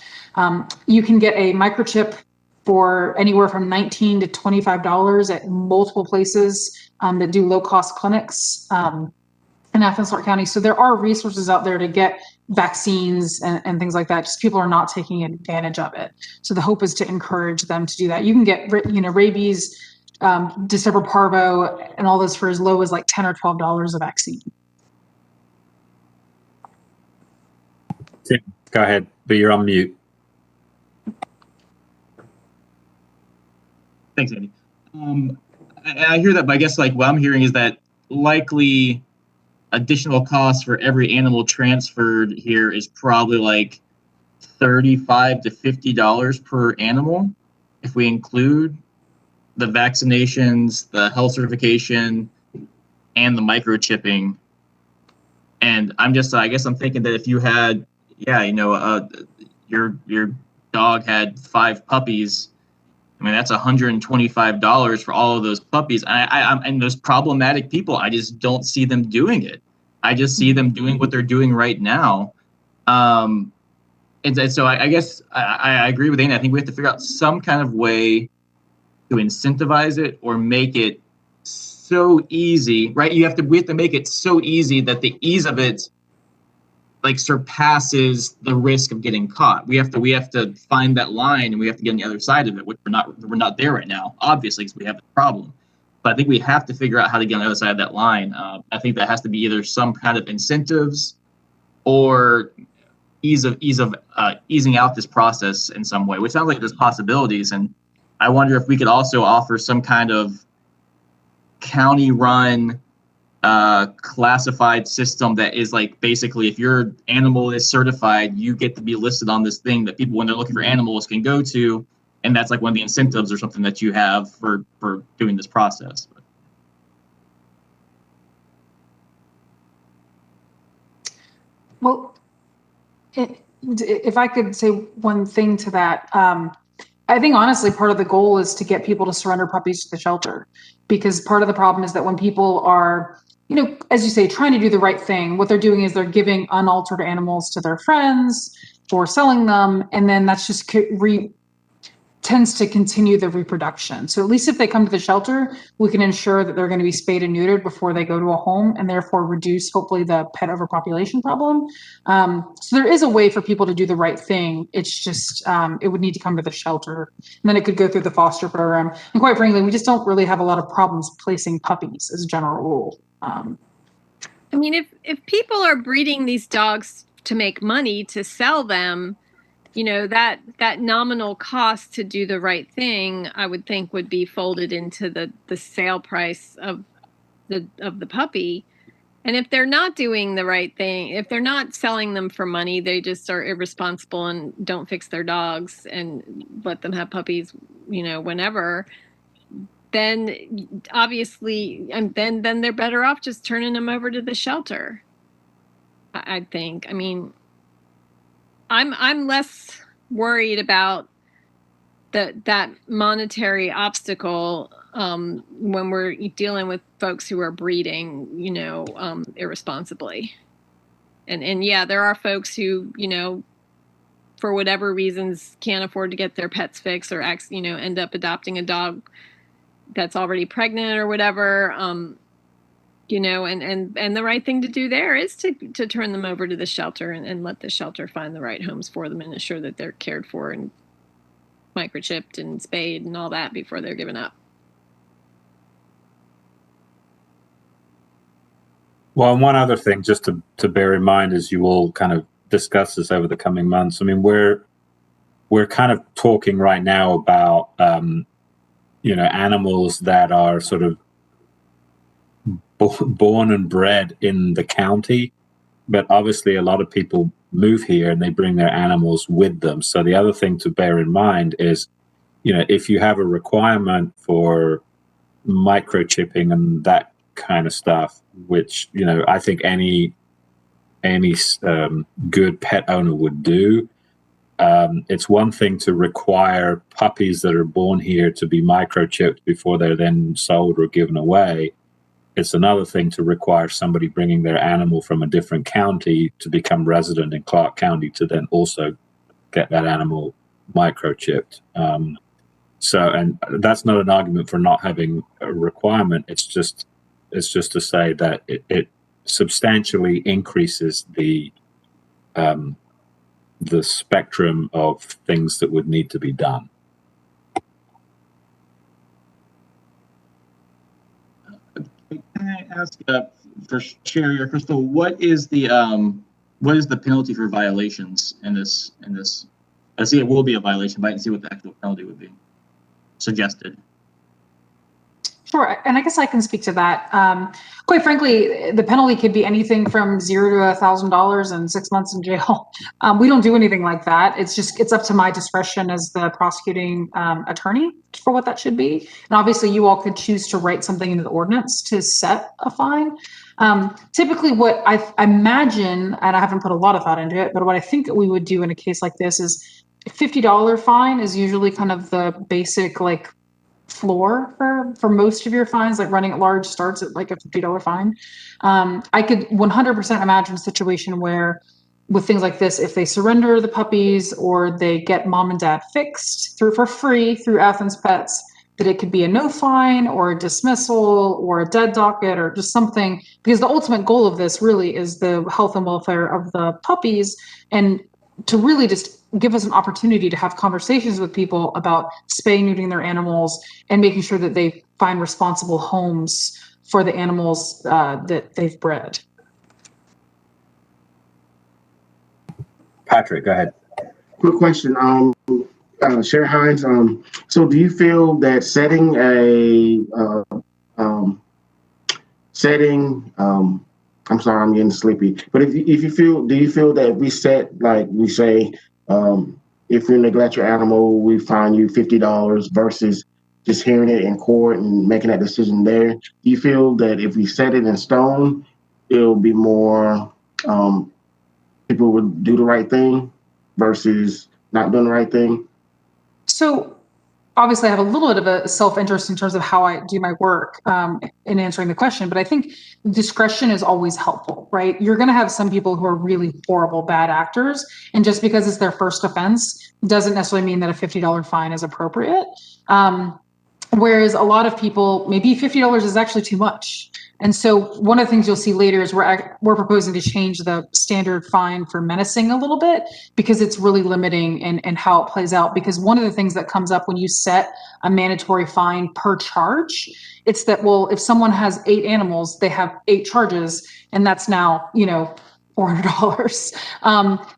You can get a microchip for anywhere from $19 to $25 at multiple places that do low-cost clinics in Athens-Clarke County. So there are resources out there to get vaccines and things like that. Just people are not taking advantage of it. So the hope is to encourage them to do that. You can get, rabies, December parvo, and all this for as low as like $10 or $12 a vaccine. Tim, go ahead, but you're on mute. Thanks, Andy. I hear that, but I guess like what I'm hearing is that likely additional costs for every animal transferred here is probably like $35 to $50 per animal if we include the vaccinations, the health certification, and the microchipping. And I guess I'm thinking that if you had, your dog had 5 puppies, I mean, that's $125 for all of those puppies. And those problematic people, I just don't see them doing it. I just see them doing what they're doing right now. And so I guess I agree with Andy. I think we have to figure out some kind of way to incentivize it or make it so easy, right? We have to make it so easy that the ease of it like surpasses the risk of getting caught. We have to find that line, and we have to get on the other side of it, which we're not there right now, obviously, because we have a problem. But I think we have to figure out how to get on the other side of that line. I think that has to be either some kind of incentives or easing out this process in some way, which sounds like there's possibilities. And I wonder if we could also offer some kind of county-run classified system that is like basically if your animal is certified, you get to be listed on this thing that people, when they're looking for animals, can go to, and that's like one of the incentives or something that you have for doing this process. Well, if I could say one thing to that, I think honestly part of the goal is to get people to surrender puppies to the shelter, because part of the problem is that when people are, as you say, trying to do the right thing, what they're doing is they're giving unaltered animals to their friends or selling them, and then that's just tends to continue the reproduction. So at least if they come to the shelter, we can ensure that they're going to be spayed and neutered before they go to a home, and therefore reduce hopefully the pet overpopulation problem. So there is a way for people to do the right thing. It's just it would need to come to the shelter, and then it could go through the foster program. And quite frankly, we just don't really have a lot of problems placing puppies as a general rule. I mean, if people are breeding these dogs to make money to sell them, that nominal cost to do the right thing, I would think would be folded into the sale price of the puppy. And if they're not doing the right thing, if they're not selling them for money, they just are irresponsible and don't fix their dogs and let them have puppies, whenever, then obviously, and then they're better off just turning them over to the shelter, I think. I mean, I'm less worried about that monetary obstacle when we're dealing with folks who are breeding, irresponsibly. And yeah, there are folks who, for whatever reasons can't afford to get their pets fixed or end up adopting a dog that's already pregnant or whatever. And the right thing to do there is to turn them over to the shelter and let the shelter find the right homes for them and ensure that they're cared for and microchipped and spayed and all that before they're given up. Well, and one other thing just to bear in mind as you all kind of discuss this over the coming months. I mean, we're kind of talking right now about animals that are sort of born and bred in the county, but obviously a lot of people move here and they bring their animals with them. So the other thing to bear in mind is, if you have a requirement for microchipping and that kind of stuff, which, I think any good pet owner would do. It's one thing to require puppies that are born here to be microchipped before they're then sold or given away. It's another thing to require somebody bringing their animal from a different county to become resident in Clarke County to then also get that animal microchipped. And that's not an argument for not having a requirement. It's just to say that it substantially increases the spectrum of things that would need to be done. Can I ask for Sherry or Crystal, what is the penalty for violations in this? I see it will be a violation, but I can see what the actual penalty would be suggested. Sure, and I guess I can speak to that. Quite frankly, the penalty could be anything from $0 to $1,000 and 6 months in jail. We don't do anything like that. It's up to my discretion as the prosecuting attorney for what that should be. And obviously, you all could choose to write something into the ordinance to set a fine. Typically, what I imagine, and I haven't put a lot of thought into it, but what I think we would do in a case like this is a $50 fine is usually kind of the basic floor for most of your fines. Like running at large starts at like a $50 fine. I could 100% imagine a situation where with things like this, if they surrender the puppies or they get mom and dad fixed for free through Athens Pets, that it could be a no fine or a dismissal or a dead docket or just something, because the ultimate goal of this really is the health and welfare of the puppies, and to really just give us an opportunity to have conversations with people about spaying, neutering their animals and making sure that they find responsible homes for the animals that they've bred. Patrick, go ahead. Quick question. Sherry Hines, so do you feel that setting I'm sorry, I'm getting sleepy. But do you feel that we set, like we say, if you neglect your animal, we fine you $50 versus just hearing it in court and making that decision there? Do you feel that if we set it in stone, it'll be more people would do the right thing versus not doing the right thing? So obviously I have a little bit of a self-interest in terms of how I do my work in answering the question, but I think discretion is always helpful, right? You're going to have some people who are really horrible, bad actors. And just because it's their first offense doesn't necessarily mean that a $50 fine is appropriate. Whereas a lot of people, maybe $50 is actually too much. And so one of the things you'll see later is we're proposing to change the standard fine for menacing a little bit, because it's really limiting in how it plays out. Because one of the things that comes up when you set a mandatory fine per charge, it's that, well, if someone has 8 animals, they have 8 charges, and that's now, $400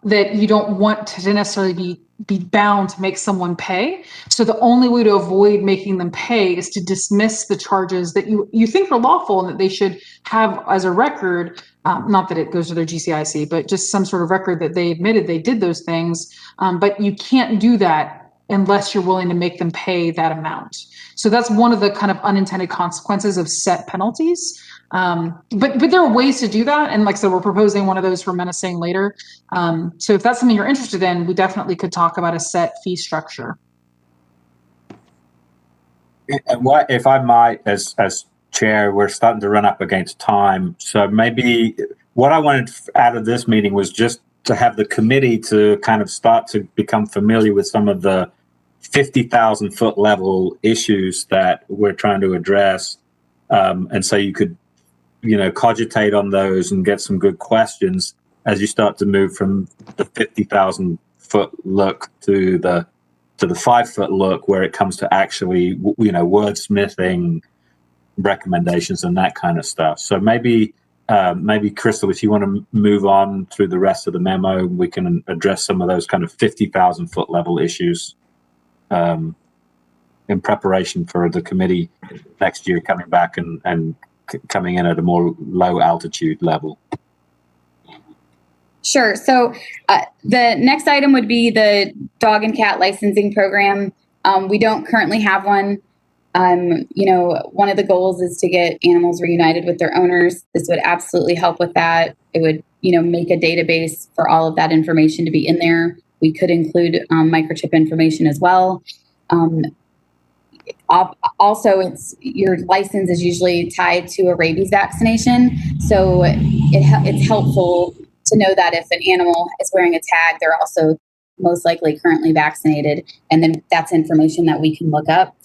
that you don't want to necessarily be bound to make someone pay. So the only way to avoid making them pay is to dismiss the charges that you think are lawful and that they should have as a record, not that it goes to their GCIC, but just some sort of record that they admitted they did those things. But you can't do that unless you're willing to make them pay that amount. So that's one of the kind of unintended consequences of set penalties. But there are ways to do that. And like I said, we're proposing one of those for menacing later. So if that's something you're interested in, we definitely could talk about a set fee structure. And what, if I might, as chair, we're starting to run up against time. So maybe what I wanted out of this meeting was just to have the committee to kind of start to become familiar with some of the 50,000 foot level issues that we're trying to address. And so you could, cogitate on those and get some good questions as you start to move from the 50,000 foot look to the 5 foot look, where it comes to actually, wordsmithing recommendations and that kind of stuff. So maybe Crystal, if you want to move on through the rest of the memo, we can address some of those kind of 50,000 foot level issues in preparation for the committee next year coming back and coming in at a more low altitude level. Sure. So the next item would be the dog and cat licensing program. We don't currently have one. One of the goals is to get animals reunited with their owners. This would absolutely help with that. It would, make a database for all of that information to be in there. We could include microchip information as well. Also, your license is usually tied to a rabies vaccination, so it's helpful to know that if an animal is wearing a tag, they're also most likely currently vaccinated, and then that's information that we can look up.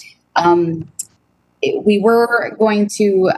We were going to,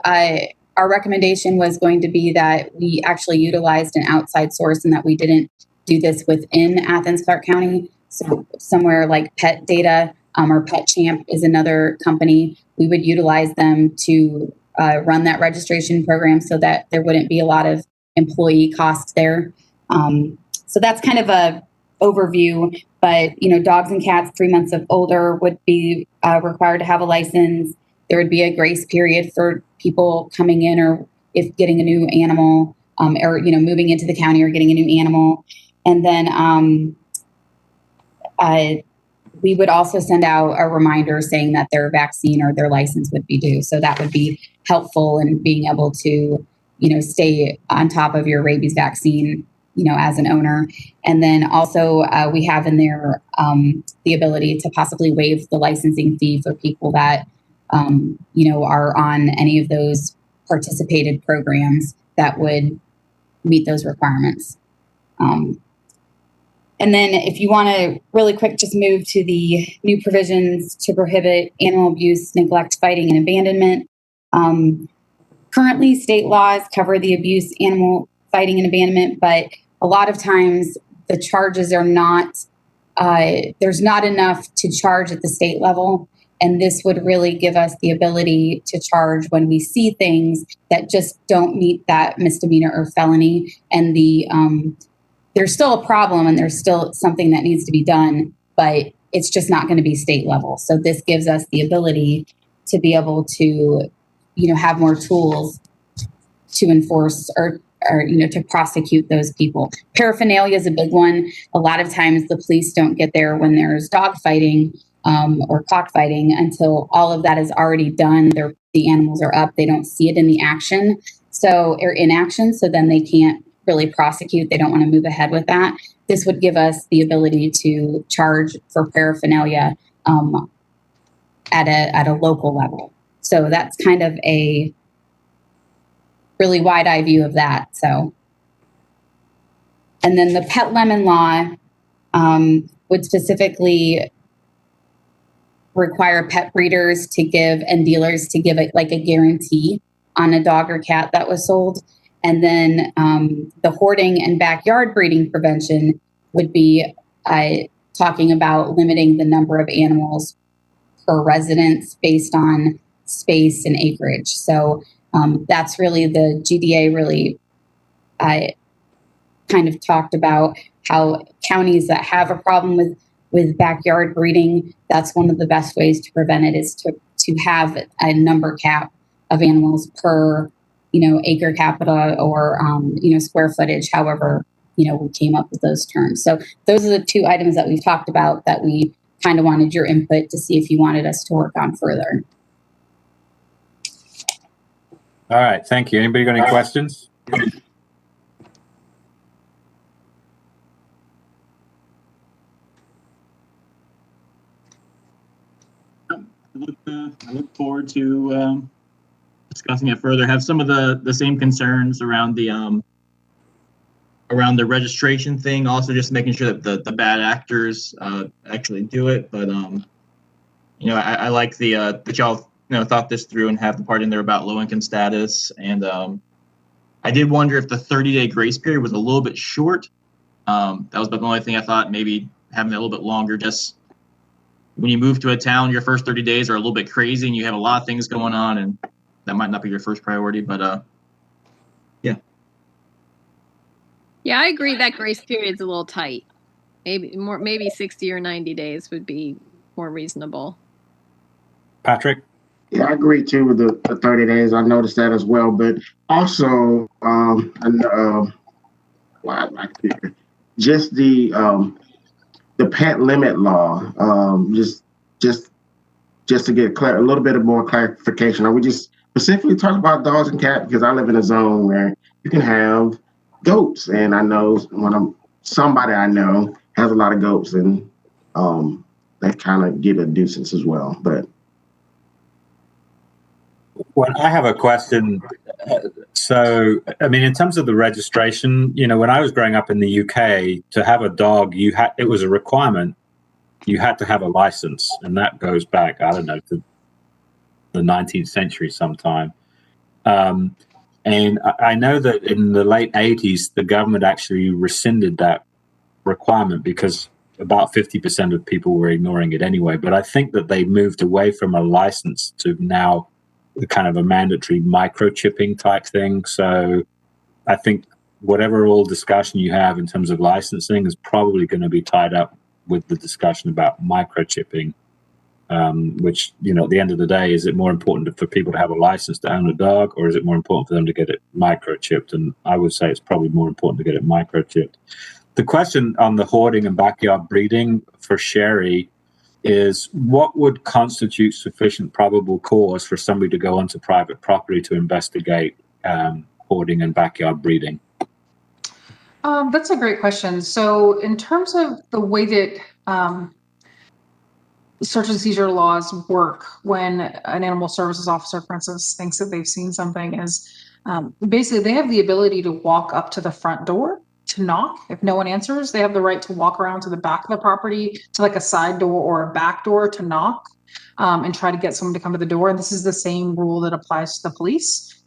our recommendation was going to be that we actually utilized an outside source and that we didn't do this within Athens-Clarke County. So somewhere like Pet Data or Pet Champ is another company. We would utilize them to run that registration program so that there wouldn't be a lot of employee costs there. So that's kind of a overview, but dogs and cats 3 months of older would be required to have a license. There would be a grace period for people coming in or if getting a new animal or moving into the county or getting a new animal. And then we would also send out a reminder saying that their vaccine or their license would be due. So that would be helpful in being able to, stay on top of your rabies vaccine, as an owner. And then also we have in there the ability to possibly waive the licensing fee for people that, are on any of those participated programs that would meet those requirements. And then if you want to really quick, just move to the new provisions to prohibit animal abuse, neglect, fighting, and abandonment. Currently, state laws cover the abuse, animal fighting, and abandonment, but a lot of times the charges are not, there's not enough to charge at the state level. And this would really give us the ability to charge when we see things that just don't meet that misdemeanor or felony. And there's still a problem and there's still something that needs to be done, but it's just not going to be state level. So this gives us the ability to be able to, have more tools to enforce or to prosecute those people. Paraphernalia is a big one. A lot of times the police don't get there when there's dog fighting or cockfighting until all of that is already done. The animals are up. They don't see it in the action. Or in action. So then they can't really prosecute. They don't want to move ahead with that. This would give us the ability to charge for paraphernalia at a local level. So that's kind of a really wide-eye view of that. So, and then the Pet Lemon law would specifically require pet breeders to give and dealers to give it like a guarantee on a dog or cat that was sold. And then the hoarding and backyard breeding prevention would be talking about limiting the number of animals per residence based on space and acreage. So that's really the GDA really kind of talked about how counties that have a problem with backyard breeding, that's one of the best ways to prevent it is to have a number cap of animals per acre capita or square footage, however we came up with those terms. So those are the two items that we've talked about that we kind of wanted your input to see if you wanted us to work on further. All right, thank you. Anybody got any questions? I look forward to discussing it further. Have some of the same concerns around the registration thing. Also, just making sure that the bad actors actually do it. But I like that y'all thought this through and have the part in there about low income status. And I did wonder if the 30-day grace period was a little bit short. That was about the only thing I thought. Maybe having it a little bit longer. Just when you move to a town, your first 30 days are a little bit crazy, and you have a lot of things going on, and that might not be your first priority. But yeah. Yeah, I agree that grace period's a little tight. Maybe 60 or 90 days would be more reasonable. Patrick? Yeah, I agree too with the 30 days. I noticed that as well. But also, why I like here. Just the pet limit law. Just to get a little bit of more clarification. Are we just specifically talking about dogs and cats? Because I live in a zone where you can have goats, and I know somebody I know has a lot of goats, and they kind of get a nuisance as well. But well, I have a question. So, I mean, in terms of the registration, when I was growing up in the UK, to have a dog, it was a requirement. You had to have a license, and that goes back, I don't know, to the 19th century sometime. And I know that in the late 80s, the government actually rescinded that requirement because about 50% of people were ignoring it anyway. But I think that they moved away from a license to now kind of a mandatory microchipping type thing. So I think whatever all discussion you have in terms of licensing is probably going to be tied up with the discussion about microchipping, which, at the end of the day, is it more important for people to have a license to own a dog, or is it more important for them to get it microchipped? And I would say it's probably more important to get it microchipped. The question on the hoarding and backyard breeding for Sherry is, what would constitute sufficient probable cause for somebody to go onto private property to investigate hoarding and backyard breeding? That's a great question. So in terms of the way that search and seizure laws work when an animal services officer, for instance, thinks that they've seen something, is basically they have the ability to walk up to the front door to knock. If no one answers, they have the right to walk around to the back of the property to like a side door or a back door to knock and try to get someone to come to the door. And this is the same rule that applies to the police.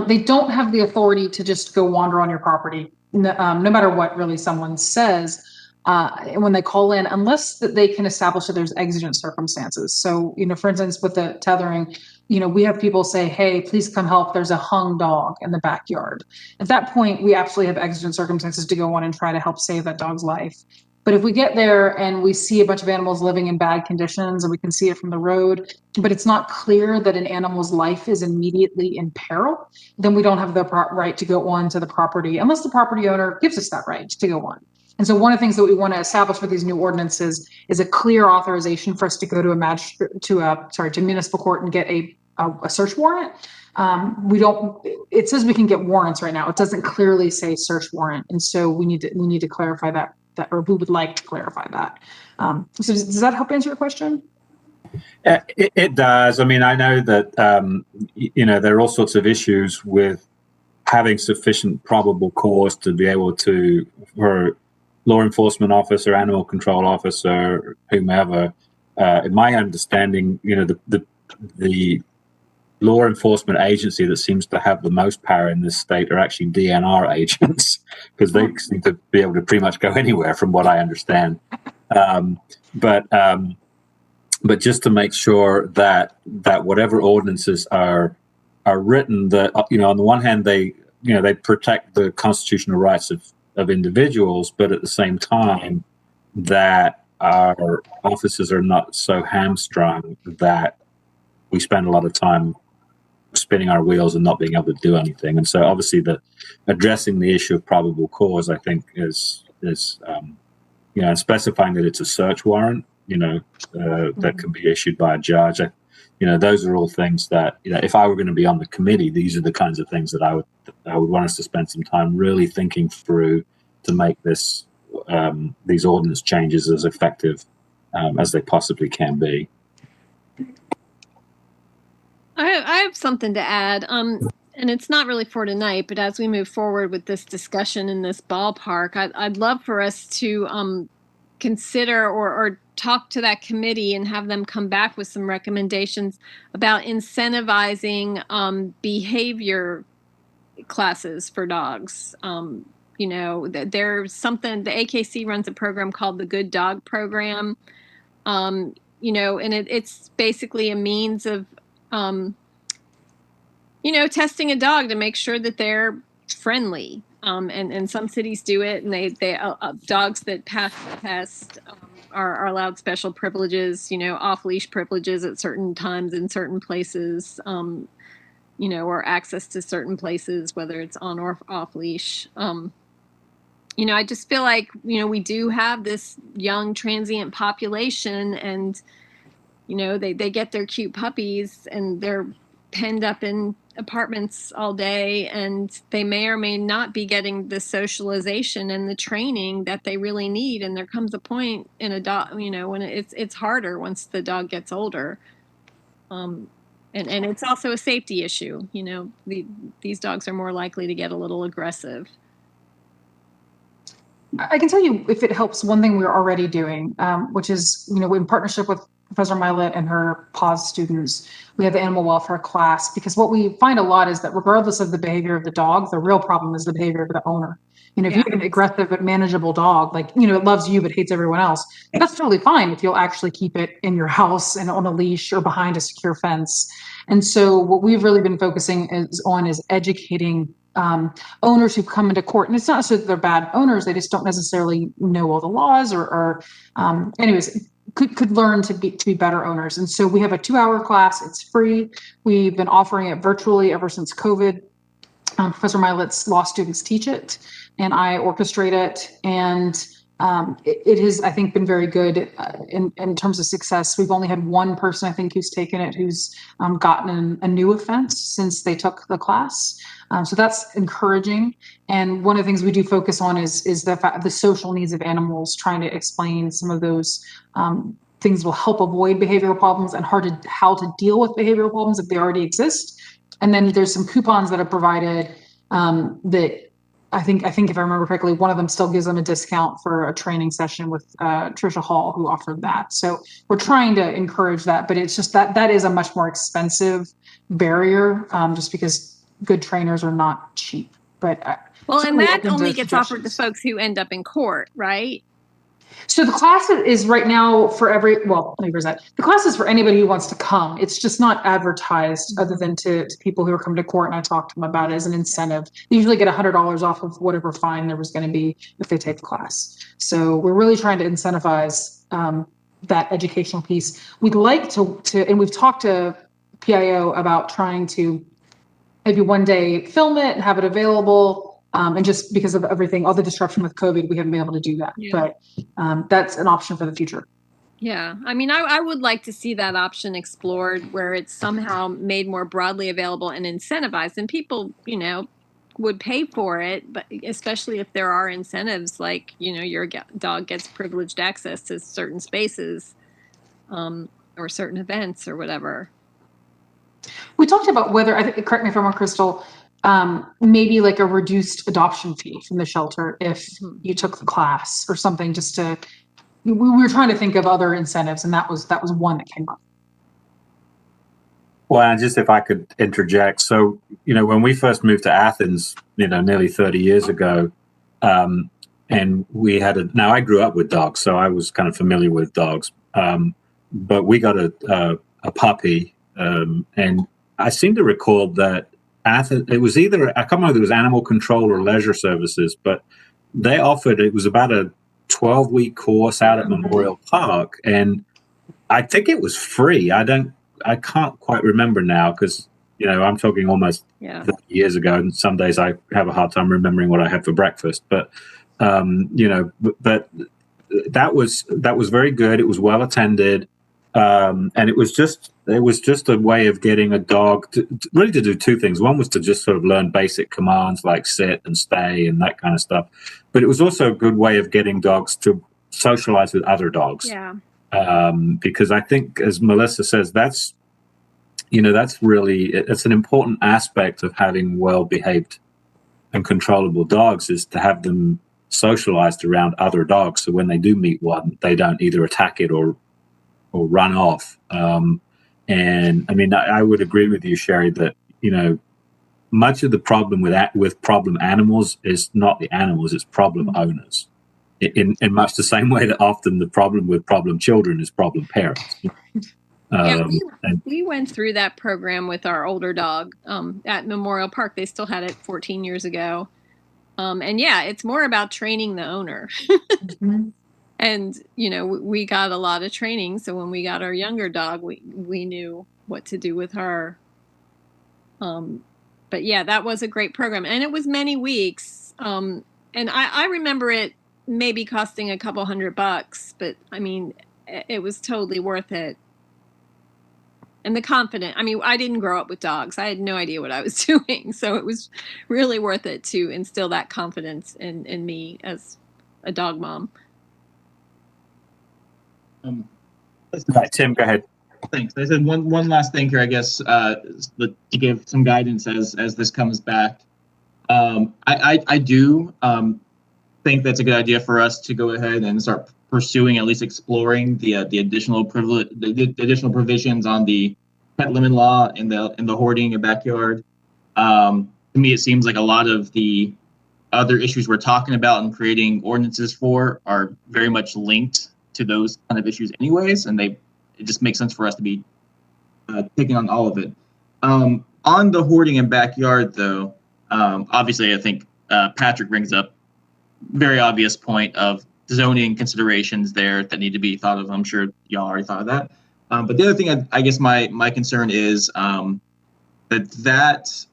They don't have the authority to just go wander on your property, no matter what really someone says when they call in, unless that they can establish that there's exigent circumstances. So, for instance, with the tethering, we have people say, hey, please come help. There's a hung dog in the backyard. At that point, we absolutely have exigent circumstances to go on and try to help save that dog's life. But if we get there and we see a bunch of animals living in bad conditions and we can see it from the road, but it's not clear that an animal's life is immediately in peril, then we don't have the right to go on to the property unless the property owner gives us that right to go on. And so one of the things that we want to establish with these new ordinances is a clear authorization for us to go to municipal court and get a search warrant. It says we can get warrants right now. It doesn't clearly say search warrant. And so we need to clarify that, or we would like to clarify that. So does that help answer your question? It does. I mean, I know that, there are all sorts of issues with having sufficient probable cause to be able to, for law enforcement officer, animal control officer, whomever. In my understanding, the law enforcement agency that seems to have the most power in this state are actually DNR agents, because they seem to be able to pretty much go anywhere, from what I understand. But just to make sure that whatever ordinances are written, that on the one hand they protect the constitutional rights of individuals, but at the same time that our officers are not so hamstrung that we spend a lot of time spinning our wheels and not being able to do anything. And so obviously addressing the issue of probable cause, I think, is and specifying that it's a search warrant, that can be issued by a judge. Those are all things that, if I were going to be on the committee, these are the kinds of things that I would want us to spend some time really thinking through to make these ordinance changes as effective as they possibly can be. I have something to add, and it's not really for tonight, but as we move forward with this discussion in this ballpark, I'd love for us to consider or talk to that committee and have them come back with some recommendations about incentivizing behavior classes for dogs. There's something, the AKC runs a program called the Good Dog Program, and it's basically a means of testing a dog to make sure that they're friendly. And some cities do it, and they dogs that pass the test are allowed special privileges, off leash privileges at certain times in certain places, or access to certain places, whether it's on or off leash. I just feel like, we do have this young transient population, and, they get their cute puppies and they're penned up in apartments all day, and they may or may not be getting the socialization and the training that they really need. And there comes a point in a dog, when it's harder once the dog gets older. And it's also a safety issue. These dogs are more likely to get a little aggressive. I can tell you, if it helps, one thing we're already doing, which is, in partnership with Professor Milet and her PAWS students, we have the animal welfare class, because what we find a lot is that regardless of the behavior of the dog, the real problem is the behavior of the owner. If you have an aggressive but manageable dog, like, it loves you but hates everyone else, that's totally fine if you'll actually keep it in your house and on a leash or behind a secure fence. And so what we've really been focusing is educating owners who've come into court. And it's not so that they're bad owners, they just don't necessarily know all the laws or anyways, could learn to be better owners. And so we have a 2-hour class. It's free. We've been offering it virtually ever since COVID. Professor Milet's law students teach it, and I orchestrate it. And it has, I think, been very good in terms of success. We've only had one person, I think, who's taken it, who's gotten a new offense since they took the class. So that's encouraging. And one of the things we do focus on is the social needs of animals, trying to explain some of those things will help avoid behavioral problems and how to deal with behavioral problems if they already exist. And then there's some coupons that are provided that I think if I remember correctly, one of them still gives them a discount for a training session with Trisha Hall, who offered that. So we're trying to encourage that, but it's just that is a much more expensive barrier, just because good trainers are not cheap. But and that only gets offered to folks who end up in court, right? So the class is right now for let me present. The class is for anybody who wants to come. It's just not advertised other than to people who are coming to court, and I talked to them about it as an incentive. They usually get $100 off of whatever fine there was going to be if they take the class. So we're really trying to incentivize that educational piece. We'd like to, and we've talked to PIO about trying to maybe one day film it and have it available. And just because of everything, all the disruption with COVID, we haven't been able to do that. Yeah. But that's an option for the future. Yeah. I mean, I would like to see that option explored where it's somehow made more broadly available and incentivized, and people, would pay for it, but especially if there are incentives, like, your dog gets privileged access to certain spaces or certain events or whatever. We talked about whether, correct me if I'm wrong, Crystal, maybe like a reduced adoption fee from the shelter if you took the class or something, we were trying to think of other incentives, and that was one that came up. Well, just if I could interject. So, when we first moved to Athens, nearly 30 years ago, and we had now I grew up with dogs, so I was kind of familiar with dogs. But we got a puppy, and I seem to recall that Athens, it was either, I can't remember if it was Animal Control or Leisure Services, but they offered, it was about a 12-week course out at Memorial Park, and I think it was free. I can't quite remember now because, I'm talking almost 30 years ago, and some days I have a hard time remembering what I had for breakfast. But, but that was very good. It was well attended. And it was just a way of getting a dog to do two things. One was to just sort of learn basic commands like sit and stay and that kind of stuff. But it was also a good way of getting dogs to socialize with other dogs. Yeah. Because I think, as Melissa says, that's an important aspect of having well-behaved and controllable dogs, is to have them socialized around other dogs. So when they do meet one, they don't either attack it or run off. And I mean, I would agree with you, Sherry, that, much of the problem with problem animals is not the animals, it's problem owners. In much the same way that often the problem with problem children is problem parents. We went through that program with our older dog at Memorial Park. They still had it 14 years ago. And it's more about training the owner. Mm-hmm. And, we got a lot of training. So when we got our younger dog, we knew what to do with her. But that was a great program. And it was many weeks. And I remember it maybe costing a couple $100, but I mean, it was totally worth it. And I didn't grow up with dogs. I had no idea what I was doing. So it was really worth it to instill that confidence in me as a dog mom. Right, Tim, go ahead. Thanks. I said one last thing here, I guess, to give some guidance as this comes back. I do think that's a good idea for us to go ahead and start pursuing, at least exploring the additional additional provisions on the pet limit law and the hoarding in backyard. To me, it seems like a lot of the other issues we're talking about and creating ordinances for are very much linked to those kind of issues anyways, and it just makes sense for us to be taking on all of it. On the hoarding in backyard, though, obviously I think Patrick brings up very obvious point of zoning considerations there that need to be thought of. I'm sure y'all already thought of that. But the other thing I guess my concern is that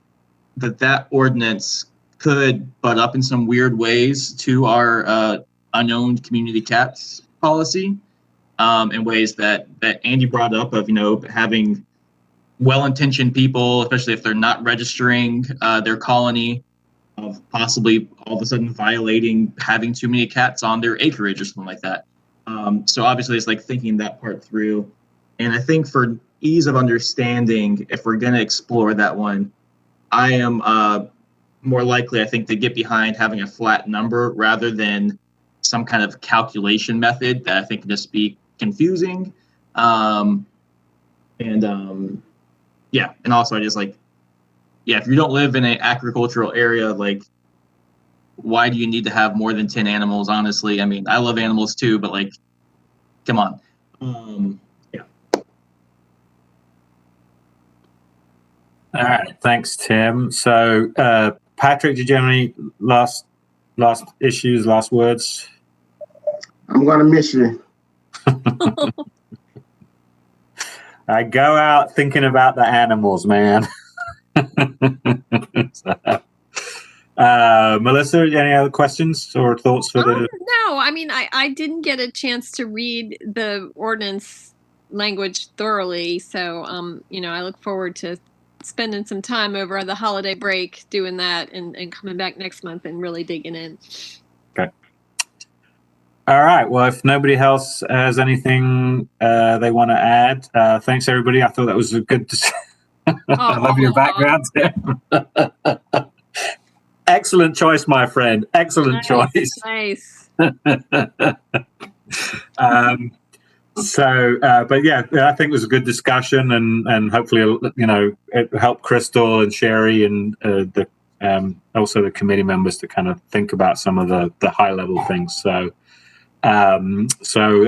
ordinance could butt up in some weird ways to our unowned community cats policy, in ways that Andy brought up of, having well-intentioned people, especially if they're not registering their colony, of possibly all of a sudden violating having too many cats on their acreage or something like that. So obviously it's like thinking that part through. And I think for ease of understanding, if we're going to explore that one, I am more likely, I think, to get behind having a flat number rather than some kind of calculation method that I think can just be confusing. And also I just if you don't live in an agricultural area, why do you need to have more than 10 animals? Honestly, I mean, I love animals too, but come on. All right, thanks, Tim. So, Patrick, did you have any last issues, last words? I'm gonna miss you. I go out thinking about the animals, man. Melissa, any other questions or thoughts for the? No, I mean, I didn't get a chance to read the ordinance language thoroughly, so I look forward to spending some time over the holiday break doing that and coming back next month and really digging in. Okay. All right. Well, if nobody else has anything they want to add, thanks everybody. I thought that was a good. I love your background, Tim. Excellent choice, my friend. Excellent choice. Nice. But yeah, I think it was a good discussion, and hopefully, it helped Crystal and Sherry and also the committee members to kind of think about some of the high level things. So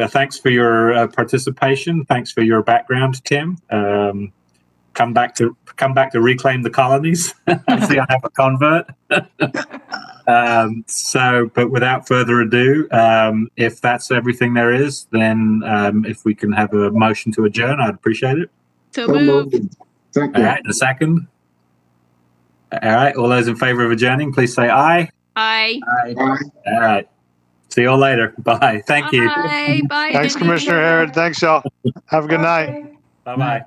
thanks for your participation. Thanks for your background, Tim. Come back to reclaim the colonies. See, I have a convert. But without further ado, if that's everything there is, then if we can have a motion to adjourn, I'd appreciate it. So moved. All right, a second. All right, all those in favor of adjourning, please say aye. Aye. Aye. All right. See you all later. Bye. Thank you. Bye. Bye. Thanks, Commissioner Herod. Thanks, y'all. Have a good night. Bye-bye.